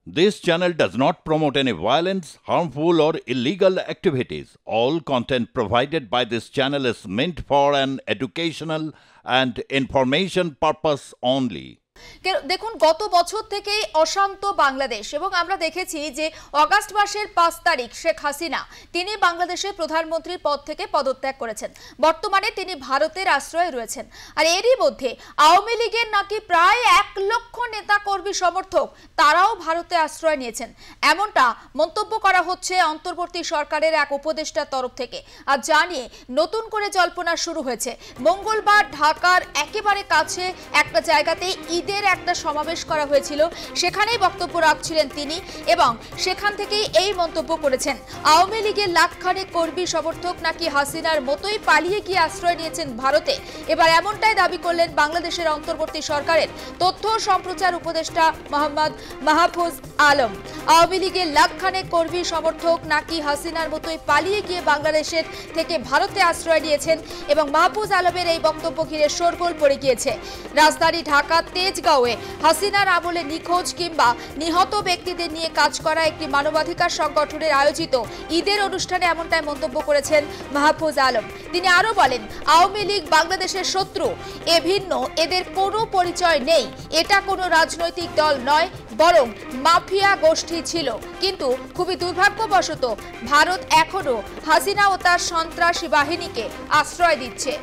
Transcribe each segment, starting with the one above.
This channel does not promote any violence, harmful, or illegal activities. All content provided by this channel is meant for an educational and information purpose only. দেখুন গত বছর থেকেই অশান্ত বাংলাদেশ এবং আমরা দেখেছি যে অগাস্ট মাসের 5 তারিখ শেখ হাসিনা তিনি বাংলাদেশের প্রধানমন্ত্রীর পদ থেকে পদত্যাগ করেছেন। বর্তমানে তিনি ভারতের আশ্রয়ে রয়েছেন। আর এরই মধ্যে আওয়ামী লীগের নাকি প্রায় 1 লক্ষ নেতা কর্মী সমর্থক তারাও ভারতে আশ্রয় নিয়েছেন, এমনটা মন্তব্য করা হচ্ছে অন্তর্বর্তী সরকারের এক উপদেষ্টার তরফ থেকে। আর জানিয়ে নতুন করে জল্পনা শুরু হয়েছে। মঙ্গলবার ঢাকার একেবারে কাছে একটা জায়গাতে ঈদের একটা সমাবেশ করা হয়েছিল, সেখানেই বক্তব্য রাখছিলেন তিনি এবং সেখান থেকেই এই মন্তব্য করেছেন। আওয়ামী লীগের লাখখানেক কর্মী সমর্থক নাকি হাসিনার মতোই পালিয়ে গিয়ে আশ্রয় নিয়েছেন ভারতে। এবার এমনটাই দাবি করলেন বাংলাদেশের অন্তর্বর্তী সরকারের তথ্য ও সম্প্রচার উপদেষ্টা মোহাম্মদ মাহফুজ আলম। আওয়ামী লীগের লাখখানেক কর্মী সমর্থক নাকি হাসিনার মতোই পালিয়ে গিয়ে বাংলাদেশের থেকে ভারতে আশ্রয় নিয়েছেন এবং মাহফুজ আলমের এই বক্তব্য ঘিরে শোরগোল পড়ে গিয়েছে। রাজধানী ঢাকা তেজগাঁওয়ে হাসিনার আমলে নিখোঁজ কিংবা নিহত ব্যক্তিদের নিয়ে কাজ করা একটি মানবাধিকার সংগঠনের আয়োজিত ঈদের অনুষ্ঠানে এমনটাই মন্তব্য করেছেন মাহফুজ আলম। তিনি আরো বলেন, আওয়ামী লীগ বাংলাদেশের শত্রু, এ ভিন্ন, এদের কোনো পরিচয় নেই। এটা কোনো রাজনৈতিক দল নয়, বরং মাফিয়া গোষ্ঠী ছিল। কিন্তু খুবই দুর্ভাগ্যবশত ভারত এখনো হাসিনা ও তার সন্ত্রাসী বাহিনীকে আশ্রয় দিচ্ছে।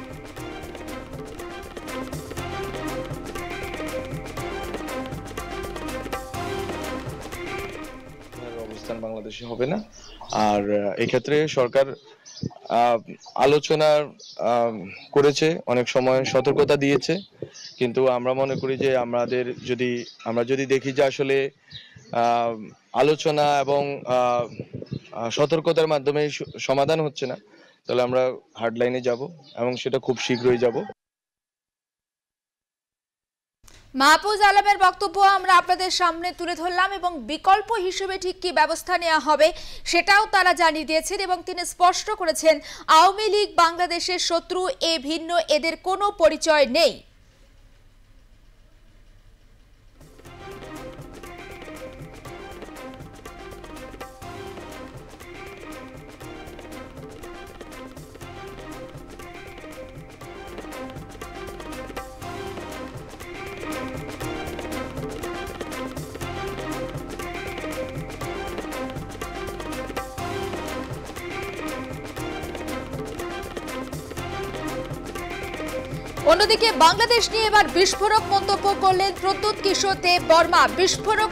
অবস্থান বাংলাদেশে হবে না। আর এই ক্ষেত্রে সরকার আলোচনা করেছে, অনেক সময় সতর্কতা দিয়েছে, কিন্তু আমরা মনে করি যে আমরা যদি দেখি যে আসলে আলোচনা এবং সতর্কতার মাধ্যমে সমাধান হচ্ছে না, তাহলে আমরা হার্ড লাইনে যাব এবং সেটা খুব শীঘ্রই যাব। মাহফুজ আলমের বক্তব্য আমরা আপনাদের সামনে তুলে ধরলাম এবং বিকল্প হিসেবে ঠিক কি ব্যবস্থা নেওয়া হবে সেটাও তারা জানিয়ে দিয়েছেন এবং তিনি স্পষ্ট করেছেন, আওয়ামী লীগ বাংলাদেশের শত্রু, এ ভিন্ন, এদের কোনো পরিচয় নেই। অন্যদিকে বাংলাদেশ নিয়ে এবার বিস্ফোরক মন্তব্য করলেন প্রদ্যুৎ কিশোর দেব বর্মা। বিস্ফোরক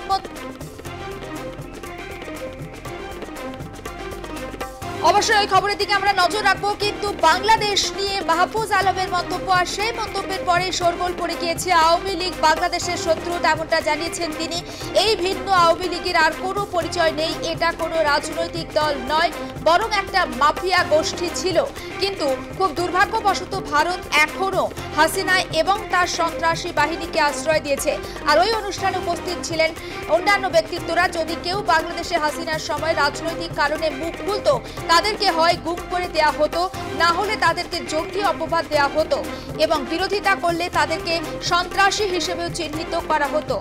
অবশ্যই ওই খবরের দিকে আমরা নজর রাখবো, কিন্তু বাংলাদেশ নিয়ে মাহফুজ আলমের মন্তব্য আর সেই মন্তব্যের পরে শোরগোল পড়ে গিয়েছে। আওয়ামী লীগ বাংলাদেশের শত্রু, তেমনটা জানিয়েছেন তিনি। এই ভিন্ন, আওয়ামী লীগের আর কোনো পরিচয় নেই, এটা কোনো রাজনৈতিক দল নয়, বরং একটা মাফিয়া গোষ্ঠী ছিল। কিন্তু খুব দুর্ভাগ্যবশত ভারত এখনো হাসিনা এবং তার সন্ত্রাসী বাহিনীকে আশ্রয় দিয়েছে। আর ওই অনুষ্ঠানে উপস্থিত ছিলেন অন্যান্য ব্যক্তিত্বরা। যদি কেউ বাংলাদেশে হাসিনার সময় রাজনৈতিক কারণে মুখ খুলতো, তাদেরকে হয় গুম করে দেয়া হতো, না হলে তাদেরকে জঙ্গি অপবাদ দেয়া হতো এবং বিরোধিতা করলে তাদেরকে সন্ত্রাসী হিসেবেও চিহ্নিত করা হতো।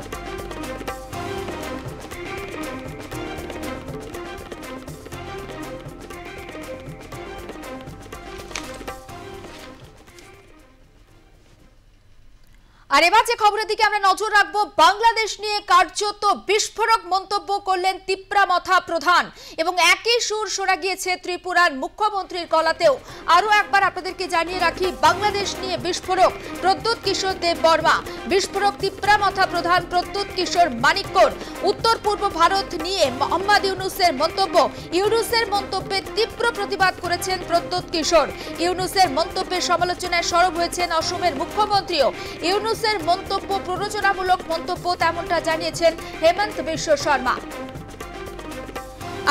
আর এবার যে খবরের দিকে আমরা নজর রাখবো, বাংলাদেশ নিয়ে কার্যত বিস্ফোরক মন্তব্য করলেন তিপ্রামথা প্রধান এবং একই সুর শোনা গিয়েছে ত্রিপুরার মুখ্যমন্ত্রীর গলাতেও। আরো একবার আপনাদেরকে জানিয়ে রাখি, বাংলাদেশ নিয়ে বিস্ফোরক প্রদ্যুৎ কিশোর দেব বর্মা। বিস্ফোরক তিপ্রামথা প্রধান প্রদ্যুৎ কিশোর মানিক্যর। উত্তর পূর্ব ভারত নিয়ে মোহাম্মদ ইউনূসের মন্তব্য। ইউনূসের মন্তব্যে তীব্র প্রতিবাদ করেছেন প্রদ্যুৎ কিশোর। ইউনূসের মন্তব্যের সমালোচনায় সরব হয়েছেন অসমের মুখ্যমন্ত্রীও। ইউনূসের মন্তব্য প্ররোচনামূলক মন্তব্য, তেমনটা জানিয়েছেন হেমন্ত বিশ্ব শর্মা।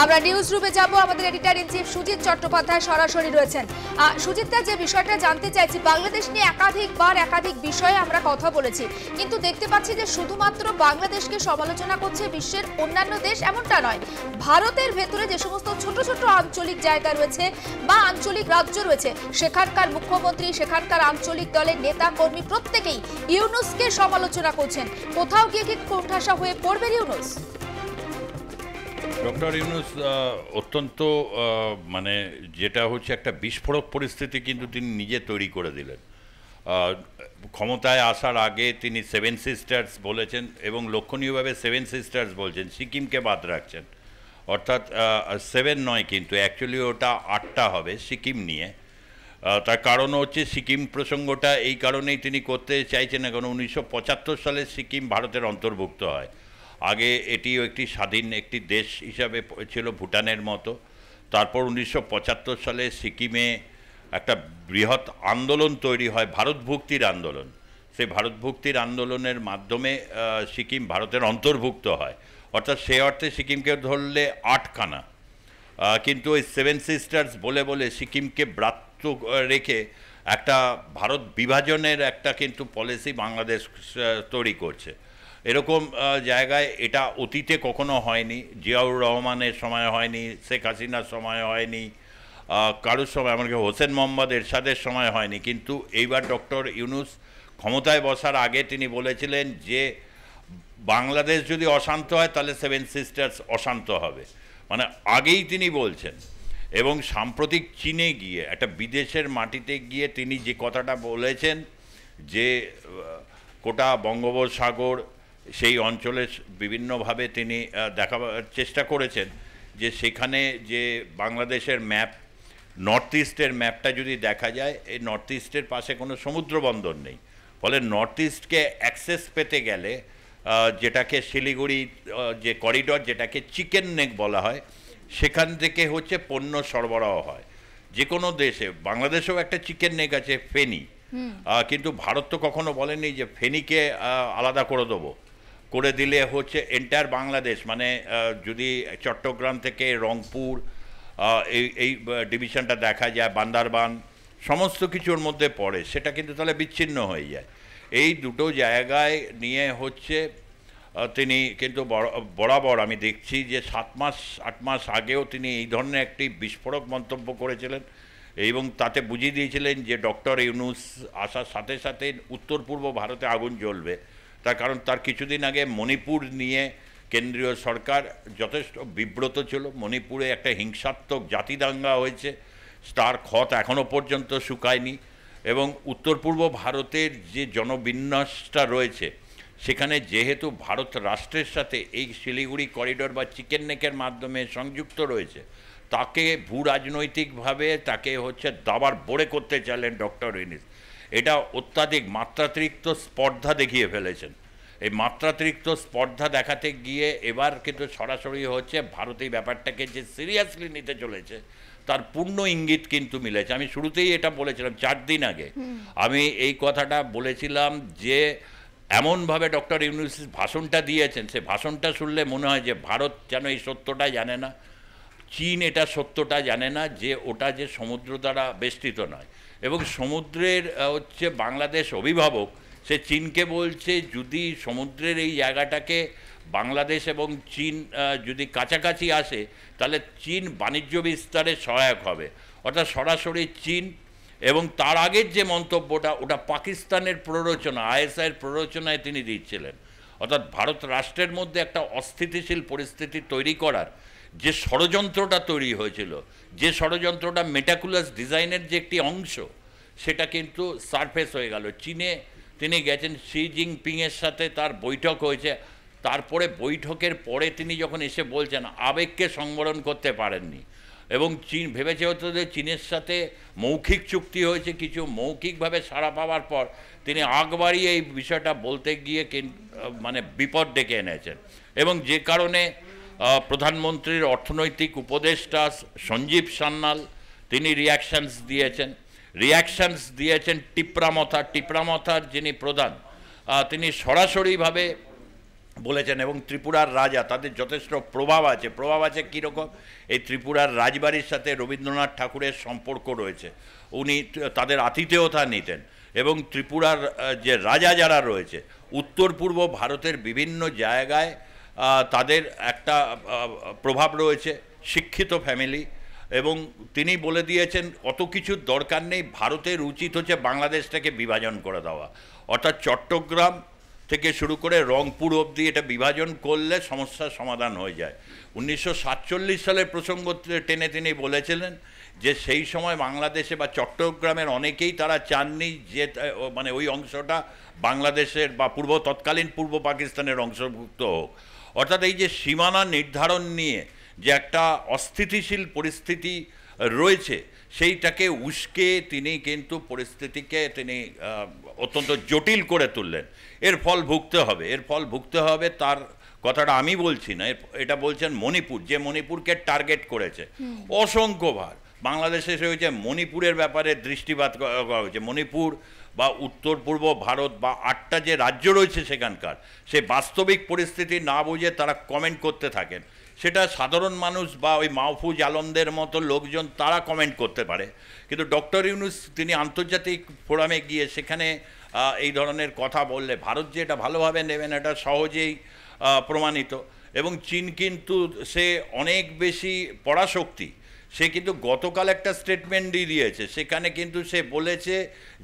আমরা নিউজ রুমে যাব, আমাদের editor in chief Sujit Chattopadhyay সরাসরি রয়েছেন। সুজিতটা, যে বিষয়টা জানতে চাইছি, বাংলাদেশ নিয়ে একাধিক বিষয়ে আমরা কথা বলেছি, কিন্তু দেখতে পাচ্ছি যে শুধুমাত্র বাংলাদেশকে সমালোচনা করছে বিশ্বের অন্যান্য দেশ, এমনটা নয়। ভারতের ভেতরে যে সমস্ত ছোট ছোট আঞ্চলিক জায়গা রয়েছে বা আঞ্চলিক রাজ্য রয়েছে, সেখানকার মুখ্যমন্ত্রী, সেখানকার আঞ্চলিক দলের নেতা কর্মী প্রত্যেকেই ইউনূসকে সমালোচনা করছেন। কোথাও গিয়ে কি কোণঠাসা হয়ে পড়বেন ইউনূস? ডক্টর ইউনূস অত্যন্ত মানে যেটা হচ্ছে একটা বিস্ফোরক পরিস্থিতি কিন্তু তিনি নিজে তৈরি করে দিলেন। ক্ষমতায় আসার আগে তিনি 7 সিস্টার্স বলেছেন এবং লক্ষণীয়ভাবে 7 সিস্টার্স বলছেন, সিকিমকে বাদ রাখছেন। অর্থাৎ 7 নয়, কিন্তু অ্যাকচুয়ালি ওটা 8টা হবে সিকিম নিয়ে। তার কারণ হচ্ছে সিকিম প্রসঙ্গটা এই কারণেই তিনি করতে চাইছেন না, কারণ 1975 সালে সিকিম ভারতের অন্তর্ভুক্ত হয়। আগে এটিও একটি স্বাধীন একটি দেশ হিসাবে ছিল ভুটানের মতো। তারপর 1975 সালে সিকিমে একটা বৃহৎ আন্দোলন তৈরি হয়, ভারতভুক্তির আন্দোলন। সেই ভারতভুক্তির আন্দোলনের মাধ্যমে সিকিম ভারতের অন্তর্ভুক্ত হয়। অর্থাৎ সে অর্থে সিকিমকে ধরলে 8খানা, কিন্তু ওই 7 সিস্টার্স বলে বলে সিকিমকে ব্রাত্য রেখে একটা ভারত বিভাজনের একটা কিন্তু পলিসি বাংলাদেশ তৈরি করছে। এরকম জায়গায় এটা অতীতে কখনো হয়নি, জিয়াউর রহমানের সময় হয়নি, শেখ হাসিনার সময় হয়নি, কারোর সময় এমনকি হোসেন মোহাম্মদ এরশাদের সময় হয়নি। কিন্তু এইবার ডক্টর ইউনূস ক্ষমতায় বসার আগে তিনি বলেছিলেন যে বাংলাদেশ যদি অশান্ত হয় তাহলে 7 সিস্টার্স অশান্ত হবে, মানে আগেই তিনি বলছেন। এবং সাম্প্রতিক চীনে গিয়ে একটা বিদেশের মাটিতে গিয়ে তিনি যে কথাটা বলেছেন যে গোটা বঙ্গোপসাগর সেই অঞ্চলে বিভিন্নভাবে তিনি দেখাবার চেষ্টা করেছেন যে সেখানে যে বাংলাদেশের ম্যাপ, নর্থ ইস্টের ম্যাপটা যদি দেখা যায়, এই নর্থ ইস্টের পাশে কোনো সমুদ্র বন্দর নেই। ফলে নর্থ ইস্টকে অ্যাক্সেস পেতে গেলে যেটাকে শিলিগুড়ি যে করিডর, যেটাকে চিকেন নেক বলা হয়, সেখান থেকে হচ্ছে পণ্য সরবরাহ হয় যে কোনো দেশে। বাংলাদেশেও একটা চিকেন নেক আছে, ফেনী, কিন্তু ভারত তো কখনো বলেনি যে ফেনীকে আলাদা করে দেবো, করে দিলে হচ্ছে এন্টায়ার বাংলাদেশ, মানে যদি চট্টগ্রাম থেকে রংপুর এই ডিভিশনটা দেখা যায়, বান্দারবান সমস্ত কিছুর মধ্যে পড়ে, সেটা কিন্তু তাহলে বিচ্ছিন্ন হয়ে যায়। এই দুটো জায়গায় নিয়ে হচ্ছে তিনি কিন্তু বরাবর আমি দেখছি যে 7-8 মাস আগেও তিনি এই ধরনের একটি বিস্ফোরক মন্তব্য করেছিলেন এবং তাতে বুঝিয়ে দিয়েছিলেন যে ডক্টর ইউনূস আসার সাথে সাথে উত্তর পূর্ব ভারতে আগুন জ্বলবে। তার কারণ তার কিছুদিন আগে মণিপুর নিয়ে কেন্দ্রীয় সরকার যথেষ্ট বিব্রত ছিল। মণিপুরে একটা হিংসাত্মক জাতিদাঙ্গা হয়েছে, তার ক্ষত এখনও পর্যন্ত শুকায়নি। এবং উত্তর পূর্ব ভারতের যে জনবিন্যাসটা রয়েছে সেখানে যেহেতু ভারত রাষ্ট্রের সাথে এই শিলিগুড়ি করিডোর বা চিকেন নেকের মাধ্যমে সংযুক্ত রয়েছে, তাকে ভূ রাজনৈতিকভাবে তাকে হচ্ছে দাবার বড়ে করতে চাইলেন ডক্টর ইউনূস। এটা অত্যাধিক মাত্রাতিরিক্ত স্পর্ধা দেখিয়ে ফেলেছেন। এই মাত্রাতিরিক্ত স্পর্ধা দেখাতে গিয়ে এবার কিন্তু সরাসরি হচ্ছে ভারত এই ব্যাপারটাকে যে সিরিয়াসলি নিতে চলেছে তার পূর্ণ ইঙ্গিত কিন্তু মিলেছে। আমি শুরুতেই এটা বলেছিলাম, 4 দিন আগে আমি এই কথাটা বলেছিলাম যে এমনভাবে ডক্টর ইউনূস ভাষণটা দিয়েছেন, সে ভাষণটা শুনলে মনে হয় যে ভারত যেন এই সত্যটা জানে না, চীন এটা সত্যটা জানে না যে ওটা যে সমুদ্র দ্বারা বেষ্টিত নয়। এবং সমুদ্রের হচ্ছে বাংলাদেশ অভিভাবক, সে চীনকে বলছে যদি সমুদ্রের এই জায়গাটাকে বাংলাদেশ এবং চীন যদি কাছাকাছি আসে তাহলে চীন বাণিজ্য বিস্তারে সহায়ক হবে। অর্থাৎ সরাসরি চীন, এবং তার আগের যে মন্তব্যটা ওটা পাকিস্তানের প্ররোচনা, আইএসআইয়ের প্ররোচনায় তিনি দিচ্ছিলেন। অর্থাৎ ভারত রাষ্ট্রের মধ্যে একটা অস্থিতিশীল পরিস্থিতি তৈরি করার যে ষড়যন্ত্রটা তৈরি হয়েছিল, যে ষড়যন্ত্রটা মেটাকুলাস ডিজাইনের যে একটি অংশ, সেটা কিন্তু সারফেস হয়ে গেল। চীনে তিনি গেছেন, শি জিনপিংয়ের সাথে তার বৈঠক হয়েছে, তারপরে বৈঠকের পরে তিনি যখন এসে বলছেন আবেগকে সংবরণ করতে পারেননি এবং চীন ভেবেছে হতো যে চীনের সাথে মৌখিক চুক্তি হয়েছে, কিছু মৌখিকভাবে সাড়া পাওয়ার পর তিনি আগ বাড়িয়ে এই বিষয়টা বলতে গিয়ে মানে বিপদ ডেকে এনেছেন। এবং যে কারণে প্রধানমন্ত্রীর অর্থনৈতিক উপদেষ্টা সঞ্জীব সান্যাল তিনি রিয়াকশানস দিয়েছেন টিপ্রামথার যিনি প্রধান, তিনি সরাসরিভাবে বলেছেন। এবং ত্রিপুরার রাজা, তাদের যথেষ্ট প্রভাব আছে কীরকম, এই ত্রিপুরার রাজবাড়ির সাথে রবীন্দ্রনাথ ঠাকুরের সম্পর্ক রয়েছে, উনি তাদের আতিথেয়তা নিতেন। এবং ত্রিপুরার যে রাজা যারা রয়েছে উত্তর পূর্ব ভারতের বিভিন্ন জায়গায় তাদের একটা প্রভাব রয়েছে, শিক্ষিত ফ্যামিলি। এবং তিনি বলে দিয়েছেন অত কিছুর দরকার নেই, ভারতের উচিত হচ্ছে বাংলাদেশটাকে বিভাজন করে দেওয়া। অর্থাৎ চট্টগ্রাম থেকে শুরু করে রংপুর অবধি এটা বিভাজন করলে সমস্যার সমাধান হয়ে যায়। 1947 সালের প্রসঙ্গ টেনে তিনি বলেছিলেন যে সেই সময় বাংলাদেশে বা চট্টগ্রামের অনেকেই তারা চাননি যে মানে ওই অংশটা বাংলাদেশের বা তৎকালীন পূর্ব পাকিস্তানের অংশভুক্ত হোক। অর্থাৎ এই যে সীমানা নির্ধারণ নিয়ে যে একটা অস্থিতিশীল পরিস্থিতি রয়েছে, সেইটাকে উস্কে তিনি কিন্তু পরিস্থিতিকে তিনি অত্যন্ত জটিল করে তুললেন। এর ফল ভুগতে হবে তার কথাটা আমি বলছি না, এটা বলছেন মণিপুর, যে মণিপুরকে টার্গেট করেছে অসংখ্যবার। বাংলাদেশে এসে হয়েছে মণিপুরের ব্যাপারে দৃষ্টিপাত করা হয়েছে। মণিপুর বা উত্তর পূর্ব ভারত বা 8টা যে রাজ্য রয়েছে সেখানকার সেই বাস্তবিক পরিস্থিতি না বুঝে তারা কমেন্ট করতে থাকেন। সেটা সাধারণ মানুষ বা ওই মাহফুজ আলমদের মতো লোকজন তারা কমেন্ট করতে পারে, কিন্তু ডক্টর ইউনূস তিনি আন্তর্জাতিক ফোরামে গিয়ে সেখানে এই ধরনের কথা বললে ভারত যে এটা ভালোভাবে নেবেন এটা সহজেই প্রমাণিত। এবং চীন কিন্তু সে অনেক বেশি পরাশক্তি, সে কিন্তু গতকাল একটা স্টেটমেন্ট দিয়েছে, সেখানে কিন্তু সে বলেছে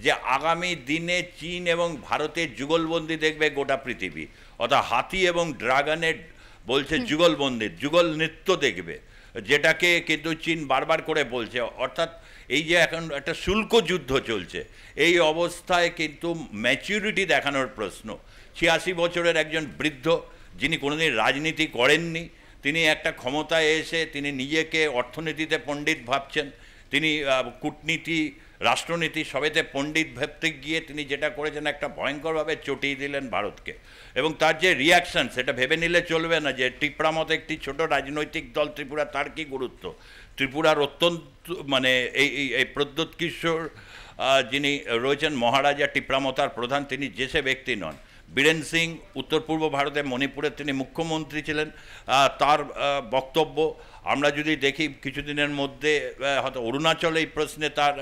যে আগামী দিনে চীন এবং ভারতের যুগলবন্দি দেখবে গোটা পৃথিবী, অর্থাৎ হাতি এবং ড্রাগনের বলছে যুগল নৃত্য দেখবে, যেটাকে কিন্তু চীন বারবার করে বলছে। অর্থাৎ এই যে এখন একটা শুল্ক যুদ্ধ চলছে, এই অবস্থায় কিন্তু ম্যাচুরিটি দেখানোর প্রশ্ন। 86 বছরের একজন বৃদ্ধ যিনি কোনোদিন রাজনীতি করেননি, তিনি একটা ক্ষমতায় এসে তিনি নিজেকে অর্থনীতিতে পণ্ডিত ভাবছেন, তিনি কূটনীতি রাষ্ট্রনীতি সবেতে পণ্ডিত ভাবতে গিয়ে তিনি যেটা করেছেন একটা ভয়ঙ্করভাবে চটিয়ে দিলেন ভারতকে। এবং তার যে রিয়াকশান সেটা ভেবে নিলে চলবে না যে ত্রিপুরা মতো একটি ছোট রাজনৈতিক দল ত্রিপুরা, তার কি গুরুত্ব। ত্রিপুরার অত্যন্ত মানে এই প্রদ্যোৎ কিশোর যিনি রয়েছেন মহারাজা টিপ্রামতার প্রধান, তিনি যে সে ব্যক্তি নন। বীরেন সিং উত্তর পূর্ব ভারতে মণিপুরে তিনি মুখ্যমন্ত্রী ছিলেন, তার বক্তব্য আমরা যদি দেখি কিছুদিনের মধ্যে হয়তো অরুণাচল এই প্রশ্নে তার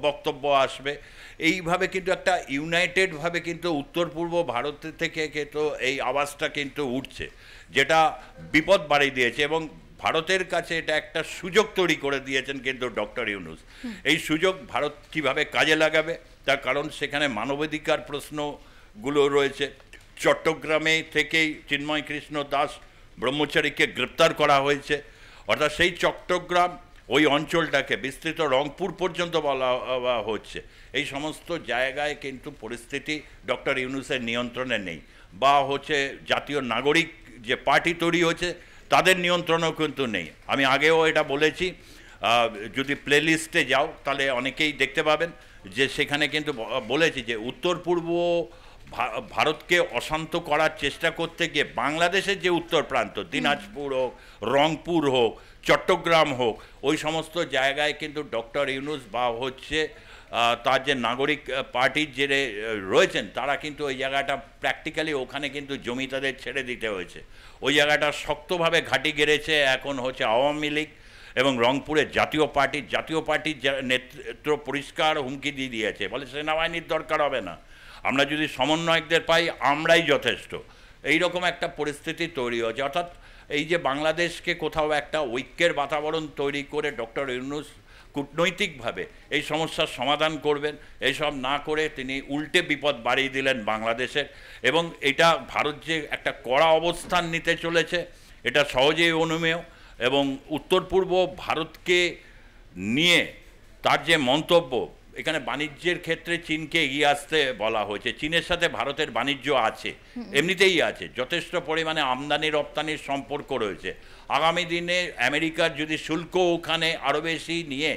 বক্তব্য আসবে। এইভাবে কিন্তু একটা ইউনাইটেডভাবে কিন্তু উত্তর পূর্ব ভারত থেকে কিন্তু এই আওয়াজটা কিন্তু উঠছে, যেটা বিপদ বাড়িয়ে দিয়েছে। এবং ভারতের কাছে এটা একটা সুযোগ তৈরি করে দিয়েছেন কিন্তু ডক্টর ইউনূস। এই সুযোগ ভারত কীভাবে কাজে লাগাবে তার কারণ সেখানে মানবাধিকার প্রশ্নগুলো রয়েছে। চট্টগ্রামে থেকেই চিন্ময় কৃষ্ণ দাস ব্রহ্মচারীকে গ্রেপ্তার করা হয়েছে, অর্থাৎ সেই চট্টগ্রাম ওই অঞ্চলটাকে বিস্তৃত রংপুর পর্যন্ত বলা হচ্ছে। এই সমস্ত জায়গায় কিন্তু পরিস্থিতি ডক্টর ইউনূসের নিয়ন্ত্রণে নেই, বা হচ্ছে জাতীয় নাগরিক যে পার্টি তৈরি হচ্ছে তাদের নিয়ন্ত্রণও কিন্তু নেই। আমি আগেও এটা বলেছি, যদি প্লেলিস্টে যাও তাহলে অনেকেই দেখতে পাবেন যে সেখানে কিন্তু বলেছি যে উত্তর পূর্ব ভারতকে অশান্ত করার চেষ্টা করতে গিয়ে বাংলাদেশের যে উত্তর প্রান্ত দিনাজপুর হোক, রংপুর হোক, চট্টগ্রাম হোক, ওই সমস্ত জায়গায় কিন্তু ডক্টর ইউনূস বা হচ্ছে তার যে নাগরিক পার্টির যে রয়েছেন তারা কিন্তু ওই জায়গাটা প্র্যাকটিক্যালি ওখানে কিন্তু জমি তাদের ছেড়ে দিতে হয়েছে। ওই জায়গাটা শক্তভাবে ঘাঁটি গেড়েছে এখন হচ্ছে আওয়ামী লীগ এবং রংপুরের জাতীয় পার্টির নেতৃত্ব পরিষ্কার হুমকি দিয়ে দিয়েছে, বলে সেনাবাহিনীর দরকার হবে না, আমরা যদি সমন্বয়কদের পাই আমরাই যথেষ্ট। এই রকম একটা পরিস্থিতি তৈরি হয়েছে। অর্থাৎ এই যে বাংলাদেশকে কোথাও একটা ঐক্যের বাতাবরণ তৈরি করে ডক্টর ইউনূস কূটনৈতিকভাবে এই সমস্যার সমাধান করবেন, এইসব না করে তিনি উল্টে বিপদ বাড়িয়ে দিলেন বাংলাদেশের। এবং এটা ভারত যে একটা কড়া অবস্থান নিতে চলেছে এটা সহজেই অনুমেয়। এবং উত্তর পূর্ব ভারতকে নিয়ে তার যে মন্তব্য, এখানে বাণিজ্যের ক্ষেত্রে চীনকে এগিয়ে আসতে বলা হয়েছে। চীনের সাথে ভারতের বাণিজ্য আছে, এমনিতেই আছে, যথেষ্ট পরিমাণে আমদানি রপ্তানির সম্পর্ক রয়েছে। আগামী দিনে আমেরিকার যদি শুল্ক ওখানে আরও বেশি নিয়ে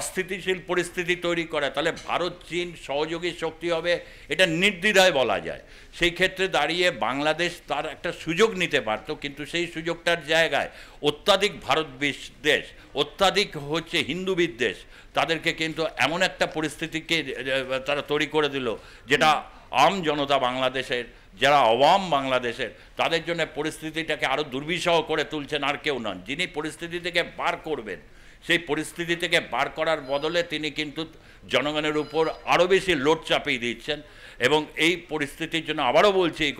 অস্থিতিশীল পরিস্থিতি তৈরি করে তাহলে ভারত চীন সহযোগী শক্তি হবে, এটা নির্দ্বিধায় বলা যায়। সেই ক্ষেত্রে দাঁড়িয়ে বাংলাদেশ তার একটা সুযোগ নিতে পারত, কিন্তু সেই সুযোগটার জায়গায় অত্যাধিক ভারত বিদ্বেষ, অত্যাধিক হচ্ছে হিন্দু বিদ্বেষ তাদেরকে কিন্তু এমন একটা পরিস্থিতিকে তারা তৈরি করে দিল যেটা আম জনতা বাংলাদেশের, যারা আওয়াম বাংলাদেশের, তাদের জন্য পরিস্থিতিটাকে আরও দুর্বিষহ করে তুলছেন আর কেউ নন। যিনি পরিস্থিতি থেকে বার করবেন, সেই পরিস্থিতি থেকে বার করার বদলে তিনি কিন্তু জনগণের উপর আরও বেশি লোড চাপিয়ে দিচ্ছেন। এবং এই পরিস্থিতির জন্য আবারও বলছি এই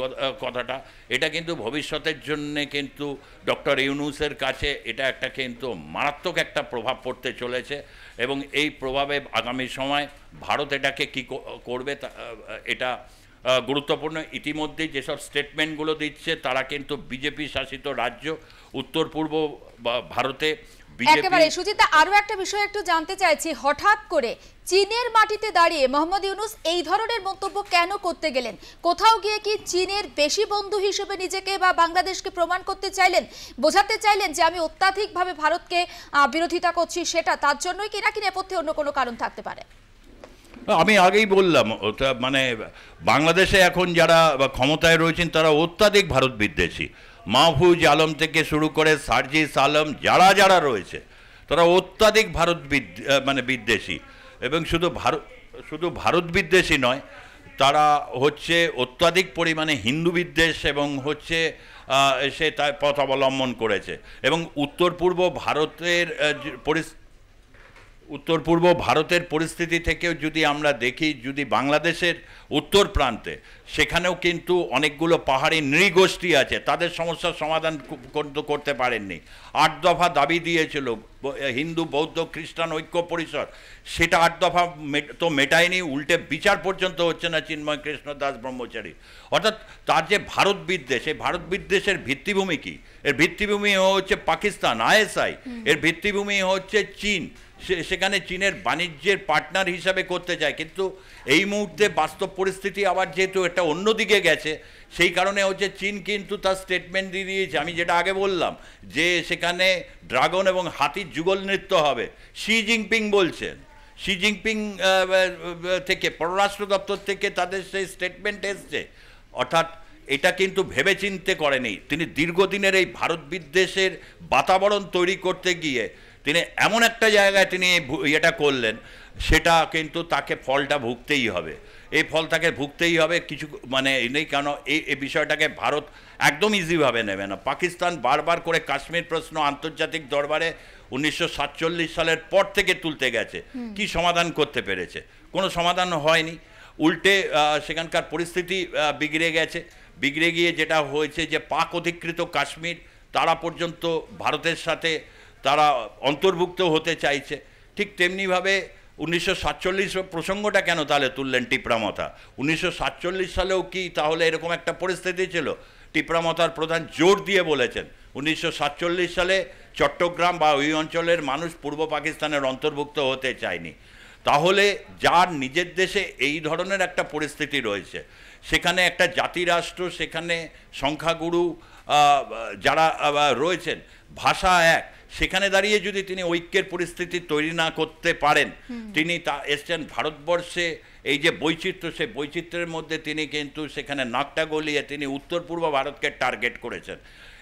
কথাটা, এটা কিন্তু ভবিষ্যতের জন্যে কিন্তু ডক্টর ইউনূসের কাছে এটা একটা কিন্তু মারাত্মক একটা প্রভাব পড়তে চলেছে। এবং এই প্রভাবে আগামী সময় ভারত এটাকে কী করবে এটা গুরুত্বপূর্ণ। ইতিমধ্যেই যেসব স্টেটমেন্টগুলো দিচ্ছে তারা কিন্তু বিজেপি শাসিত রাজ্য উত্তর পূর্ব ভারতে একেবারে। সুজিতা, আরো একটা বিষয় একটু জানতে চাইছি, হঠাৎ করে চীনের মাটিতে দাঁড়িয়ে মোহাম্মদ ইউনূস এই ধরনের মন্তব্য কেন করতে গেলেন? কোথাও গিয়ে কি চীনের বেশি বন্ধু হিসেবে নিজেকে বা বাংলাদেশকে প্রমাণ করতে চাইলেন, বোঝাতে চাইলেন যে আমি অত্যাধিকভাবে ভারতকে বিরোধিতা করছি, সেটা তার জন্যই কি, নাকি নেপথ্যে অন্য কোনো কারণ থাকতে পারে? আমি আগেই বললাম, মানে বাংলাদেশে এখন যারা ক্ষমতায় রয়েছেন তারা অত্যাধিক ভারত বিদ্বেষী। মাহফুজ আলম থেকে শুরু করে সার্জিস আলম যারা রয়েছে তারা অত্যাধিক ভারত বিদ্বেষী, এবং শুধু ভারত বিদ্বেষী নয়, তারা হচ্ছে অত্যাধিক পরিমাণে হিন্দু বিদ্বেষ এবং হচ্ছে সে তার পথ অবলম্বন করেছে। এবং উত্তর পূর্ব ভারতের পরিস্থিতি থেকেও যদি আমরা দেখি, যদি বাংলাদেশের উত্তর প্রান্তে, সেখানেও কিন্তু অনেকগুলো পাহাড়ি নৃগোষ্ঠী আছে, তাদের সমস্যার সমাধান করতে পারেননি। 8 দফা দাবি দিয়েছিল হিন্দু বৌদ্ধ খ্রিস্টান ঐক্য পরিষদ, সেটা 8 দফা তো মেটায়নি, উল্টে বিচার পর্যন্ত হচ্ছে না চিন্ময় কৃষ্ণ দাস ব্রহ্মচারী। অর্থাৎ তার যে ভারত বিদ্বেষ, এই ভারত বিদ্বেষের ভিত্তিভূমি কি? এর ভিত্তিভূমি হচ্ছে পাকিস্তান, ISI, এর ভিত্তিভূমি হচ্ছে চীন। সেখানে চীনের বাণিজ্যের পার্টনার হিসাবে করতে চায়, কিন্তু এই মুহূর্তে বাস্তব পরিস্থিতি আবার যেহেতু এটা অন্যদিকে গেছে, সেই কারণে হচ্ছে চীন কিন্তু তার স্টেটমেন্ট দিয়ে দিয়েছে। আমি যেটা আগে বললাম যে সেখানে ড্রাগন এবং হাতির যুগল নৃত্য হবে, শি জিনপিং বলছেন। শি জিনপিং থেকে পররাষ্ট্র দপ্তর থেকে তাদের সেই স্টেটমেন্ট এসছে। অর্থাৎ এটা কিন্তু ভেবেচিন্তে করেনি। তিনি দীর্ঘদিনের এই ভারত বিদ্বেষের বাতাবরণ তৈরি করতে গিয়ে তিনি এমন একটা জায়গায় তিনি এটা করলেন, সেটা কিন্তু তাকে ফলটা ভুগতেই হবে। এই ফল তাকে ভুগতেই হবে, কিছু মানে নেই। কেন এই বিষয়টাকে ভারত একদম ইজিভাবে নেবে না। পাকিস্তান বারবার করে কাশ্মীর প্রশ্ন আন্তর্জাতিক দরবারে 1947 সালের পর থেকে তুলতে গেছে, কি সমাধান করতে পেরেছে? কোনো সমাধান হয়নি, উল্টে সেখানকার পরিস্থিতি বিগড়ে গেছে। বিগড়ে গিয়ে যেটা হয়েছে যে পাক অধিকৃত কাশ্মীর তারা পর্যন্ত ভারতের সাথে তারা অন্তর্ভুক্ত হতে চাইছে। ঠিক তেমনিভাবে 1947 প্রসঙ্গটা কেন তাহলে তুললেন টিপরামথা? 1947 সালেও কি তাহলে এরকম একটা পরিস্থিতি ছিল? টিপরামথার প্রধান জোর দিয়ে বলেছেন 1947 সালে চট্টগ্রাম বা ওই অঞ্চলের মানুষ পূর্ব পাকিস্তানের অন্তর্ভুক্ত হতে চায়নি। তাহলে যার নিজের দেশে এই ধরনের একটা পরিস্থিতি রয়েছে, সেখানে একটা জাতিরাষ্ট্র, সেখানে সংখ্যাগুরু যারা রয়েছেন, ভাষা এক, সেখানে দাঁড়িয়ে যদি তিনি ঐক্যের পরিস্থিতি তৈরি না করতে পারেন, তিনি এসছেন ভারতবর্ষে এই যে বৈচিত্র্য, সেই বৈচিত্র্যের মধ্যে তিনি কিন্তু সেখানে নাকটা গলিয়ে তিনি উত্তর পূর্ব ভারতকে টার্গেট করেছেন।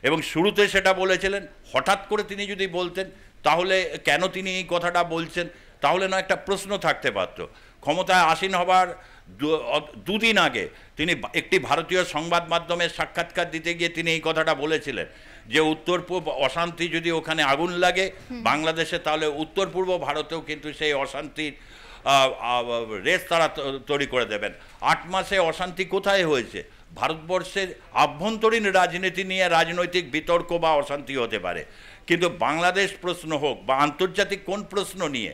এবং শুরুতে সেটা বলেছিলেন, হঠাৎ করে তিনি যদি বলতেন তাহলে কেন তিনি এই কথাটা বলছেন, তাহলে না একটা প্রশ্ন থাকতে পারত। ক্ষমতায় আসীন হবার দুদিন আগে তিনি একটি ভারতীয় সংবাদ মাধ্যমের সাক্ষাৎকার দিতে গিয়ে তিনি এই কথাটা বলেছিলেন যে উত্তর পূর্ব অশান্তি যদি ওখানে আগুন লাগে বাংলাদেশে, তাহলে উত্তর পূর্ব ভারতেও কিন্তু সেই অশান্তির রেস তারা তৈরি করে দেবেন। 8 মাসে অশান্তি কোথায় হয়েছে? ভারতবর্ষের আভ্যন্তরীণ রাজনীতি নিয়ে রাজনৈতিক বিতর্ক বা অশান্তি হতে পারে, কিন্তু বাংলাদেশ প্রশ্ন হোক বা আন্তর্জাতিক কোন প্রশ্ন নিয়ে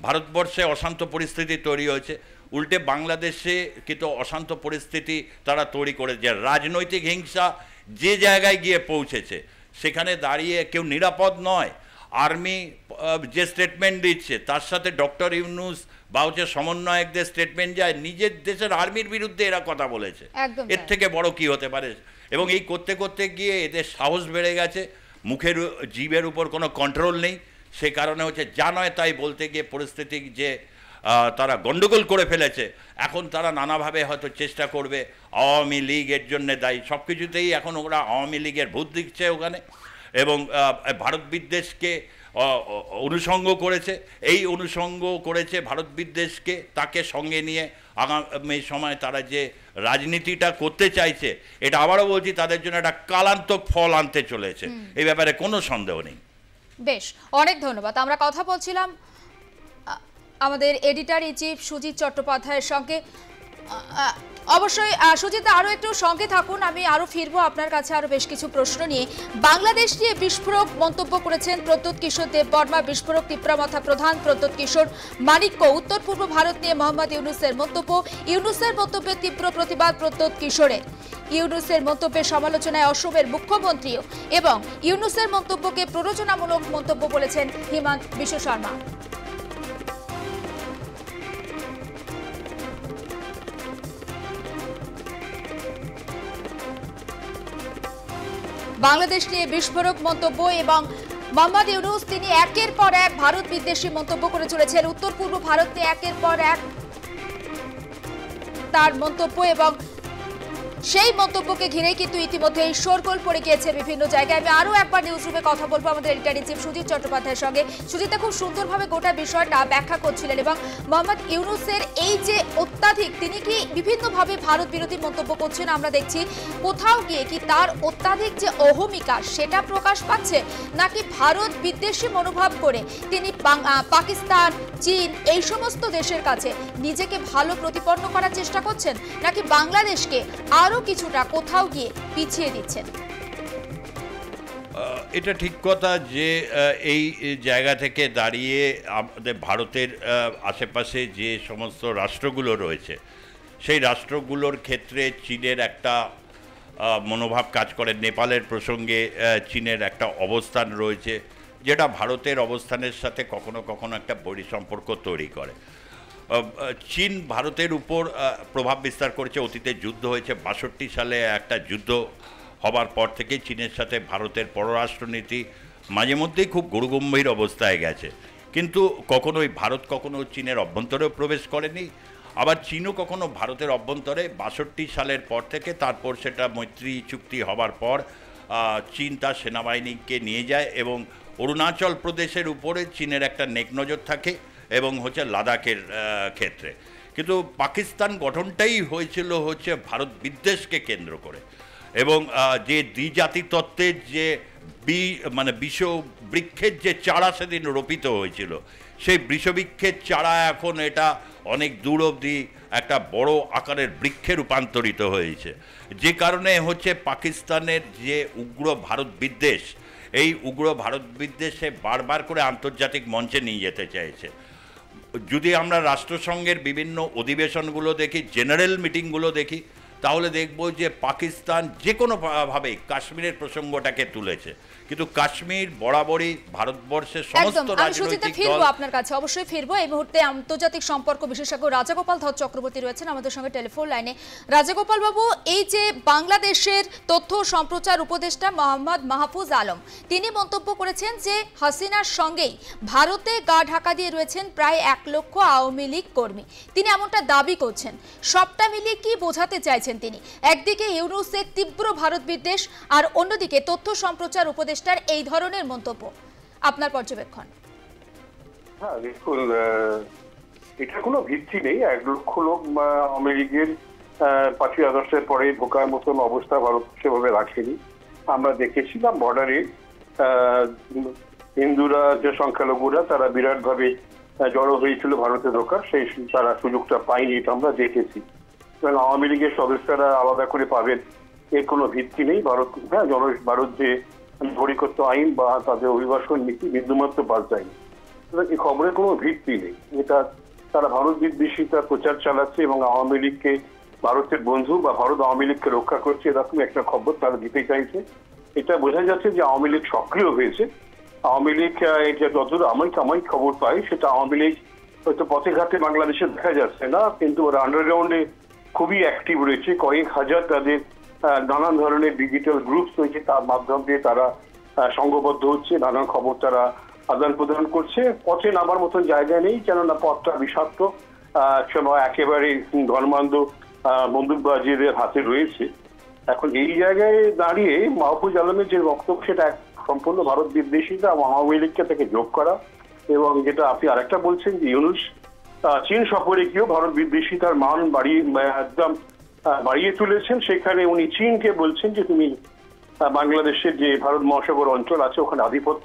ভারতবর্ষে অশান্ত পরিস্থিতি তৈরি হয়েছে? উল্টে বাংলাদেশে কিন্তু অশান্ত পরিস্থিতি তারা তৈরি করেছে। রাজনৈতিক হিংসা যে জায়গায় গিয়ে পৌঁছেছে, সেখানে দাঁড়িয়ে কেউ নিরাপদ নয়। আর্মি যে স্টেটমেন্ট দিচ্ছে, তার সাথে ডক্টর ইউনূস বা হচ্ছে সমন্বয়কদের স্টেটমেন্ট যায়, নিজের দেশের আর্মির বিরুদ্ধে এরা কথা বলেছে। এর থেকে বড় কি হতে পারে? এবং এই করতে করতে গিয়ে এদের সাহস বেড়ে গেছে, মুখের জিভের উপর কোনো কন্ট্রোল নেই। সে কারণে হচ্ছে যা নয় তাই বলতে গিয়ে পরিস্থিতি যে তারা গণ্ডগোল করে ফেলেছে, এখন তারা নানাভাবে হয়তো চেষ্টা করবে আওয়ামী লীগ এর জন্য দায়ী। সব কিছুতেই এখন ওরা আওয়ামী লীগের ভূত দিচ্ছে ওখানে, এবং ভারত বিদ্বেষকে অনুষঙ্গ করেছে। এই অনুষঙ্গ করেছে ভারত বিদ্বেষকে, তাকে সঙ্গে নিয়ে আগামী সময় তারা যে রাজনীতিটা করতে চাইছে, এটা আবারও বলছি তাদের জন্য একটা কালান্তক ফল আনতে চলেছে, এই ব্যাপারে কোনো সন্দেহ নেই। বেশ, অনেক ধন্যবাদ। আমরা কথা বলছিলাম আমাদের এডিটর ইন চিফ সুজিত চট্টোপাধ্যায়ের সঙ্গে। অবশ্যই সুজিত, আরো একটু সঙ্গে থাকুন, আমি আরো ফিরবো আপনার কাছে আরো বেশ কিছু প্রশ্ন নিয়ে। বাংলাদেশ নিয়ে বিস্ফোরক মন্তব্য করেছেন প্রদ্যোৎ কিশোর দেববর্মা, বিস্ফোরক তীব্রমাথা প্রধান প্রদ্যোৎ কিশোর মানিক্য। উত্তর পূর্ব ভারত নিয়ে মোহাম্মদ ইউনূসের মন্তব্য, ইউনূসের মন্তব্যে তীব্র প্রতিবাদ প্রদ্যোৎ কিশোরের। ইউনূসের মন্তব্যের সমালোচনায় অসমের মুখ্যমন্ত্রীও, এবং ইউনূসের মন্তব্যকে প্ররোচনামূলক মন্তব্য বলেছেন হিমন্ত বিশ্ব শর্মা। বাংলাদেশ নিয়ে বিস্ফোরক মন্তব্য এবং মোহাম্মদ ইউনূস তিনি একের পর এক ভারত বিদ্বেষী মন্তব্য করে চলেছেন। উত্তর পূর্ব ভারত নিয়ে একের পর এক তার মন্তব্য, এবং সেই মন্তব্যকে ঘিরে কিন্তু ইতিমধ্যেই শোরগোল পড়ে গিয়েছে বিভিন্ন জায়গায়। আমি আরো একবার নিউজ রুমে কথা বলবো আমাদের এডিটর ইন চিফ সুজিত চট্টোপাধ্যায়ের সঙ্গে। সুজিতা খুব সুন্দরভাবে গোটা বিষয়টা ব্যাখ্যা করছিলেন, এবং মোহাম্মদ ইউনূসের এই যে অত্যাধিক, তিনি কি বিভিন্নভাবে ভারত বিরোধী মন্তব্য করছেন আমরা দেখছি, কোথাও গিয়ে কি তার অত্যাধিক যে অহমিকা সেটা প্রকাশ পাচ্ছে, নাকি ভারত বিদ্বেষী মনোভাব করে তিনি পাকিস্তান, চীন এই সমস্ত দেশের কাছে নিজেকে ভালো প্রতিপন্ন করার চেষ্টা করছেন, নাকি বাংলাদেশকে আরো কিছুটা কোথাও গিয়ে পিছিয়ে দিচ্ছেন? এটা ঠিক কথা যে এই জায়গা থেকে দাঁড়িয়ে আমাদের ভারতের আশেপাশে যে সমস্ত রাষ্ট্রগুলো রয়েছে সেই রাষ্ট্রগুলোর ক্ষেত্রে চীনের একটা মনোভাব কাজ করে। নেপালের প্রসঙ্গে চীনের একটা অবস্থান রয়েছে, যেটা ভারতের অবস্থানের সাথে কখনো কখনো একটা বৈরী সম্পর্ক তৈরি করে। চীন ভারতের উপর প্রভাব বিস্তার করেছে, অতীতে যুদ্ধ হয়েছে, ৬২ সালে একটা যুদ্ধ হবার পর থেকে চীনের সাথে ভারতের পররাষ্ট্রনীতি মাঝে মধ্যেই খুব গড়গম্ভীর অবস্থায় গেছে, কিন্তু কখনোই ভারত কখনো চীনের অভ্যন্তরেও প্রবেশ করেনি, আবার চীনও কখনো ভারতের অভ্যন্তরে ৬২ সালের পর থেকে, তারপর সেটা মৈত্রী চুক্তি হবার পর চীন তার সেনাবাহিনীকে নিয়ে যায়, এবং অরুণাচল প্রদেশের উপরে চীনের একটা নেকনজর থাকে, এবং হচ্ছে লাদাখের ক্ষেত্রে। কিন্তু পাকিস্তান গঠনটাই হয়েছিল হচ্ছে ভারত বিদ্বেষকে কেন্দ্র করে, এবং যে দ্বিজাতি তত্ত্বের যে বিষবৃক্ষের যে চারা সেদিন রোপিত হয়েছিল, সেই বিষবৃক্ষের চারা এখন এটা অনেক দূর অবধি একটা বড় আকারের বৃক্ষে রূপান্তরিত হয়েছে, যে কারণে হচ্ছে পাকিস্তানের যে উগ্র ভারত বিদ্বেষ, এই উগ্র ভারত বিদ্বেষে বারবার করে আন্তর্জাতিক মঞ্চে নিয়ে যেতে চাইছে। যদি আমরা রাষ্ট্রসংঘের বিভিন্ন অধিবেশনগুলো দেখি, জেনারেল মিটিংগুলো দেখি, তাহলে দেখব যে পাকিস্তান যে কোনোভাবে কাশ্মীরের প্রসঙ্গটাকে তুলেছে, কিন্তু কাশ্মীর বরাবরই ভারতবর্ষের সমস্ত রাজনৈতিক দল। আপনার কাছে অবশ্যই ফিরবো। এই মুহূর্তে আন্তর্জাতিক সম্পর্ক বিশেষজ্ঞ রাজাগোপাল ধর চক্রবর্তী রয়েছেন আমাদের সঙ্গে টেলিফোন লাইনে। রাজাগোপাল বাবু, এই যে বাংলাদেশের তথ্য সম্প্রচার উপদেষ্টা মোহাম্মদ মাহফুজ আলম, তিনি মন্তব্য করেছেন যে হাসিনার সঙ্গেই ভারতে গা ঢাকা দিয়ে রয়েছেন প্রায় ১ লক্ষ আওয়ামী লীগ কর্মী, তিনি এমনটা দাবি করছেন। সবটা মিলিয়ে কি বোঝাতে চাইছেন তিনি? একদিকে ইউনূসের তীব্র ভারত বিদ্বেষ, আর অন্যদিকে তথ্য সম্প্রচার উপদেষ্টার এই ধরনের মন্তব্য, আপনার পর্যবেক্ষণ? হ্যাঁ দেখুন, এটা কোনো ভিত্তি নেই। ১ লক্ষ লোক আওয়ামী লীগের ৫ই আগস্টের পরে ঢোকার মতন অবস্থা ভারত সেভাবে রাখেনি। আমরা দেখেছিলাম বর্ডারে হিন্দুরা, যে সংখ্যালঘুরা, তারা বিরাটভাবে জড়ো হয়েছিল ভারতে ঢোকার, সেই তারা সুযোগটা পায়নি, এটা আমরা দেখেছি। এবং আওয়ামী লীগের সদস্যরা আলাদা করে পাবেন এর কোনো ভিত্তি নেই। ভারত যে নাগরিকত্ব আইন বা তাদের অভিবাসন নীতি বিন্দুমাত্র বাদ যায়নি, এই খবরের কোনো ভিত্তি নেই। এটা তারা ভারত বিদ্বেষিতার প্রচার চালাচ্ছে এবং আওয়ামী লীগকে ভারতের বন্ধু বা ভারত আওয়ামী লীগকে রক্ষা করছে, এরকম একটা খবর তারা দিতে চাইছে। এটা বোঝা যাচ্ছে যে আওয়ামী লীগ সক্রিয় হয়েছে। আওয়ামী লীগ এটা যতদূর আমি খবর পাই, সেটা আওয়ামী লীগ হয়তো পথে ঘাটে বাংলাদেশে দেখা যাচ্ছে না, কিন্তু ওরা আন্ডারগ্রাউন্ডে খুবই অ্যাক্টিভ রয়েছে। কয়েক হাজার তাদের নানান ধরনের ডিজিটাল গ্রুপস রয়েছে, তার মাধ্যম দিয়ে তারা সংঘবদ্ধ হচ্ছে, নানান খবর তারা আদান প্রদান করছে। পথে নামার মতন জায়গা নেই, কেননা পথটা বিষাক্ত, একেবারে ধর্মান্ধ বন্দুকবাজীদের হাতে রয়েছে। এখন এই জায়গায় দাঁড়িয়ে মাহফুজ আলমের যে বক্তব্য, সেটা সম্পূর্ণ ভারত বিদ্বেষিতা এবং আওয়ামী লীগকে তাকে যোগ করা, এবং যেটা আপনি আরেকটা বলছেন যে ইউনূস চীন সফরে গিয়েও ভারত বিদ্বেষিতার মান বাড়িয়ে তুলেছেন। সেখানে উনি চীনকে বলছেন যে তুমি বাংলাদেশের যে ভারত মহাসাগর অঞ্চল আছে ওখানে আধিপত্য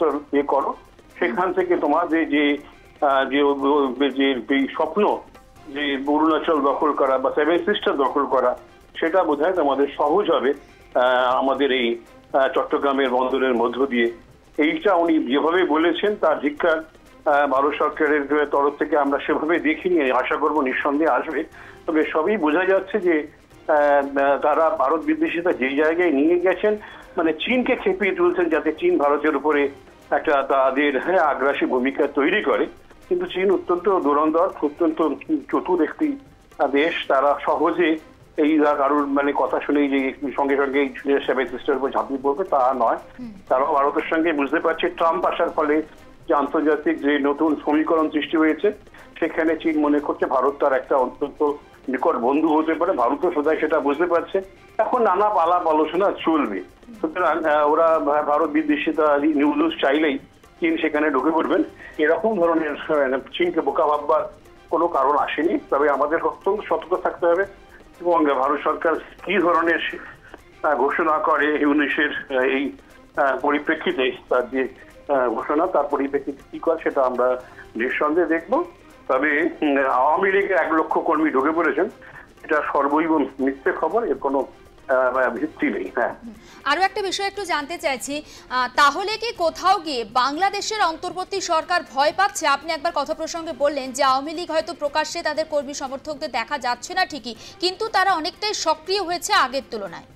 করো, সেখান থেকে তোমাদের যে স্বপ্ন যে অরুণাচল দখল করা বা সেভেন সিস্টার দখল করা, সেটা বোধহয় আমাদের সহজ হবে আমাদের এই চট্টগ্রামের বন্দরের মধ্য দিয়ে। এইটা উনি যেভাবে বলেছেন তার ধিক্কার ভারত সরকারের তরফ থেকে আমরা সেভাবে দেখিনি, আশা করবো নিঃসন্দেহে আসবে। তবে সবই বোঝা যাচ্ছে যে তারা ভারত বিদ্বেষিতা যে জায়গায় নিয়ে গেছেন, মানে চীনকে খেপিয়ে তুলছেন যাতে চীন ভারতের উপরে একটা তাদের আগ্রাসী ভূমিকা তৈরি করে। কিন্তু চীন অত্যন্ত দুরন্তর, অত্যন্ত চতুর একটি দেশ। তারা সহজে এই কারোর মানে কথা শুনেই যে সঙ্গে সঙ্গে সেভেন সিস্টার উপর ঝাঁপিয়ে পড়বে তা নয়। তারাও ভারতের সঙ্গে বুঝতে পারছে ট্রাম্প আসার ফলে যে আন্তর্জাতিক যে নতুন সমীকরণ সৃষ্টি হয়েছে, সেখানে চীন মনে করছে ভারত তার একটা অত্যন্ত নিকট বন্ধু হতে পারে। ভারতও সদাই সেটা বুঝতে পারছে। এখন নানা আলাপ আলোচনা চলবে। সুতরাং ওরা ভারত বিদ্বেষিতা নিউজ চাইলেই চীন সেখানে ঢুকে পড়বেন, এরকম ধরনের চীনকে বোকা ভাববার কোনো কারণ আসেনি। তবে আমাদের অত্যন্ত সতর্ক থাকতে হবে এবং ভারত সরকার কি ধরনের ঘোষণা করে ইউনিসের এই পরিপ্রেক্ষিতে, তার যে ঘোষণা তার পরিপ্রেক্ষিতে কি করে সেটা আমরা নিঃসন্দেহে দেখব। তবে আওয়ামী লীগের 1 লক্ষ কর্মী ঢুকে পড়েছেন, এটা সর্বৈব মিথ্যে খবর, এর কোনো ভিত্তি নেই। হ্যাঁ, আরো একটা বিষয় একটু জানতে চাইছি, তাহলে কি কোথাও গিয়ে বাংলাদেশের অন্তর্বর্তী সরকার ভয় পাচ্ছে? আপনি একবার কথা প্রসঙ্গে বললেন যে আওয়ামী লীগ হয়তো প্রকাশ্যে তাদের কর্মী সমর্থকদের দেখা যাচ্ছে না ঠিকই, কিন্তু তারা অনেকটাই সক্রিয় হয়েছে আগের তুলনায়।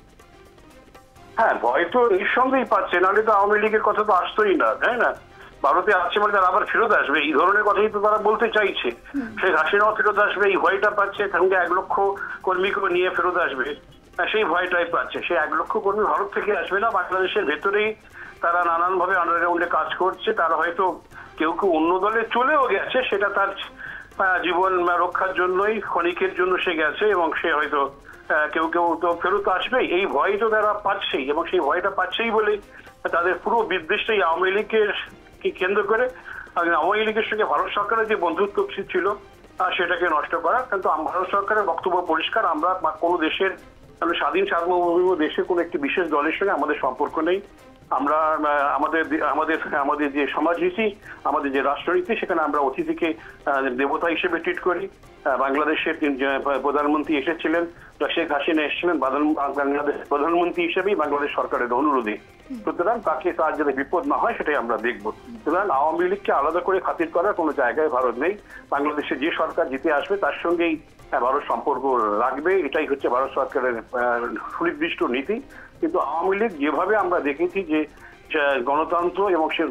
হ্যাঁ, ভয় তো নিঃসন্দেহেই পাচ্ছে, নাহলে তো আওয়ামী লীগের কথা তো আসতোই না, তাই না? ভারতে আসছে মানে তারা আবার ফেরত আসবে, এই ধরনের কথাই তো তারা বলতে চাইছে। শেখ হাসিনাও ফেরত আসবে, এই ভয়টা পাচ্ছে। সঙ্গে 1 লক্ষ কর্মীকে নিয়ে ফেরত আসবে, সেই ভয়টাই পাচ্ছে। সে 1 লক্ষ কর্মী ভারত থেকে আসবে না, বাংলাদেশের ভেতরেই তারা নানানভাবে আন্ডারগ্রাউন্ডে কাজ করছে। তারা হয়তো কেউ কেউ অন্য দলে চলেও গেছে, সেটা তার জীবন রক্ষার জন্যই, ক্ষণিকের জন্য সে গেছে, এবং সে হয়তো কেউ কেউ তো ফেরত আসবেই। এই ভয় তো তারা পাচ্ছেই, এবং সেই ভয়টা পাচ্ছেই বলে তাদের পুরো বিদ্বেষটাই আওয়ামী লীগের কেন্দ্র করে। আওয়ামী লীগের সঙ্গে ভারত সরকারের যে বন্ধুত্ব ছিল সেটাকে নষ্ট করা। কিন্তু ভারত সরকারের বক্তব্য পরিষ্কার, আমরা কোনো দেশের স্বাধীন সার্বভৌম দেশের কোনো একটি বিশেষ দলের সঙ্গে আমাদের সম্পর্ক নেই। আমরা আমাদের যে সমাজনীতি, আমাদের যে রাষ্ট্রনীতি, সেখানে আমরা অতিথিকে দেবতা হিসেবে ট্রিট করি। বাংলাদেশের প্রধানমন্ত্রী এসেছিলেন, শেখ হাসিনা এসেছিলেন বাংলাদেশ প্রধানমন্ত্রী হিসেবেই বাংলাদেশ সরকারের অনুরোধে। সুতরাং তাকে তার যাতে বিপদ না হয় সেটাই আমরা দেখব। সুতরাং আওয়ামী লীগকে আলাদা করে খাতির করার কোনো জায়গায় ভারত নেই। বাংলাদেশে যে সরকার জিতে আসবে তার সঙ্গেই ভারত সম্পর্ক রাখবে, এটাই হচ্ছে ভারত সরকারের সুনির্দিষ্ট নীতি। কিন্তু আওয়ামী লীগ যেভাবে আমরা দেখেছি যে গণতন্ত্র এবং সে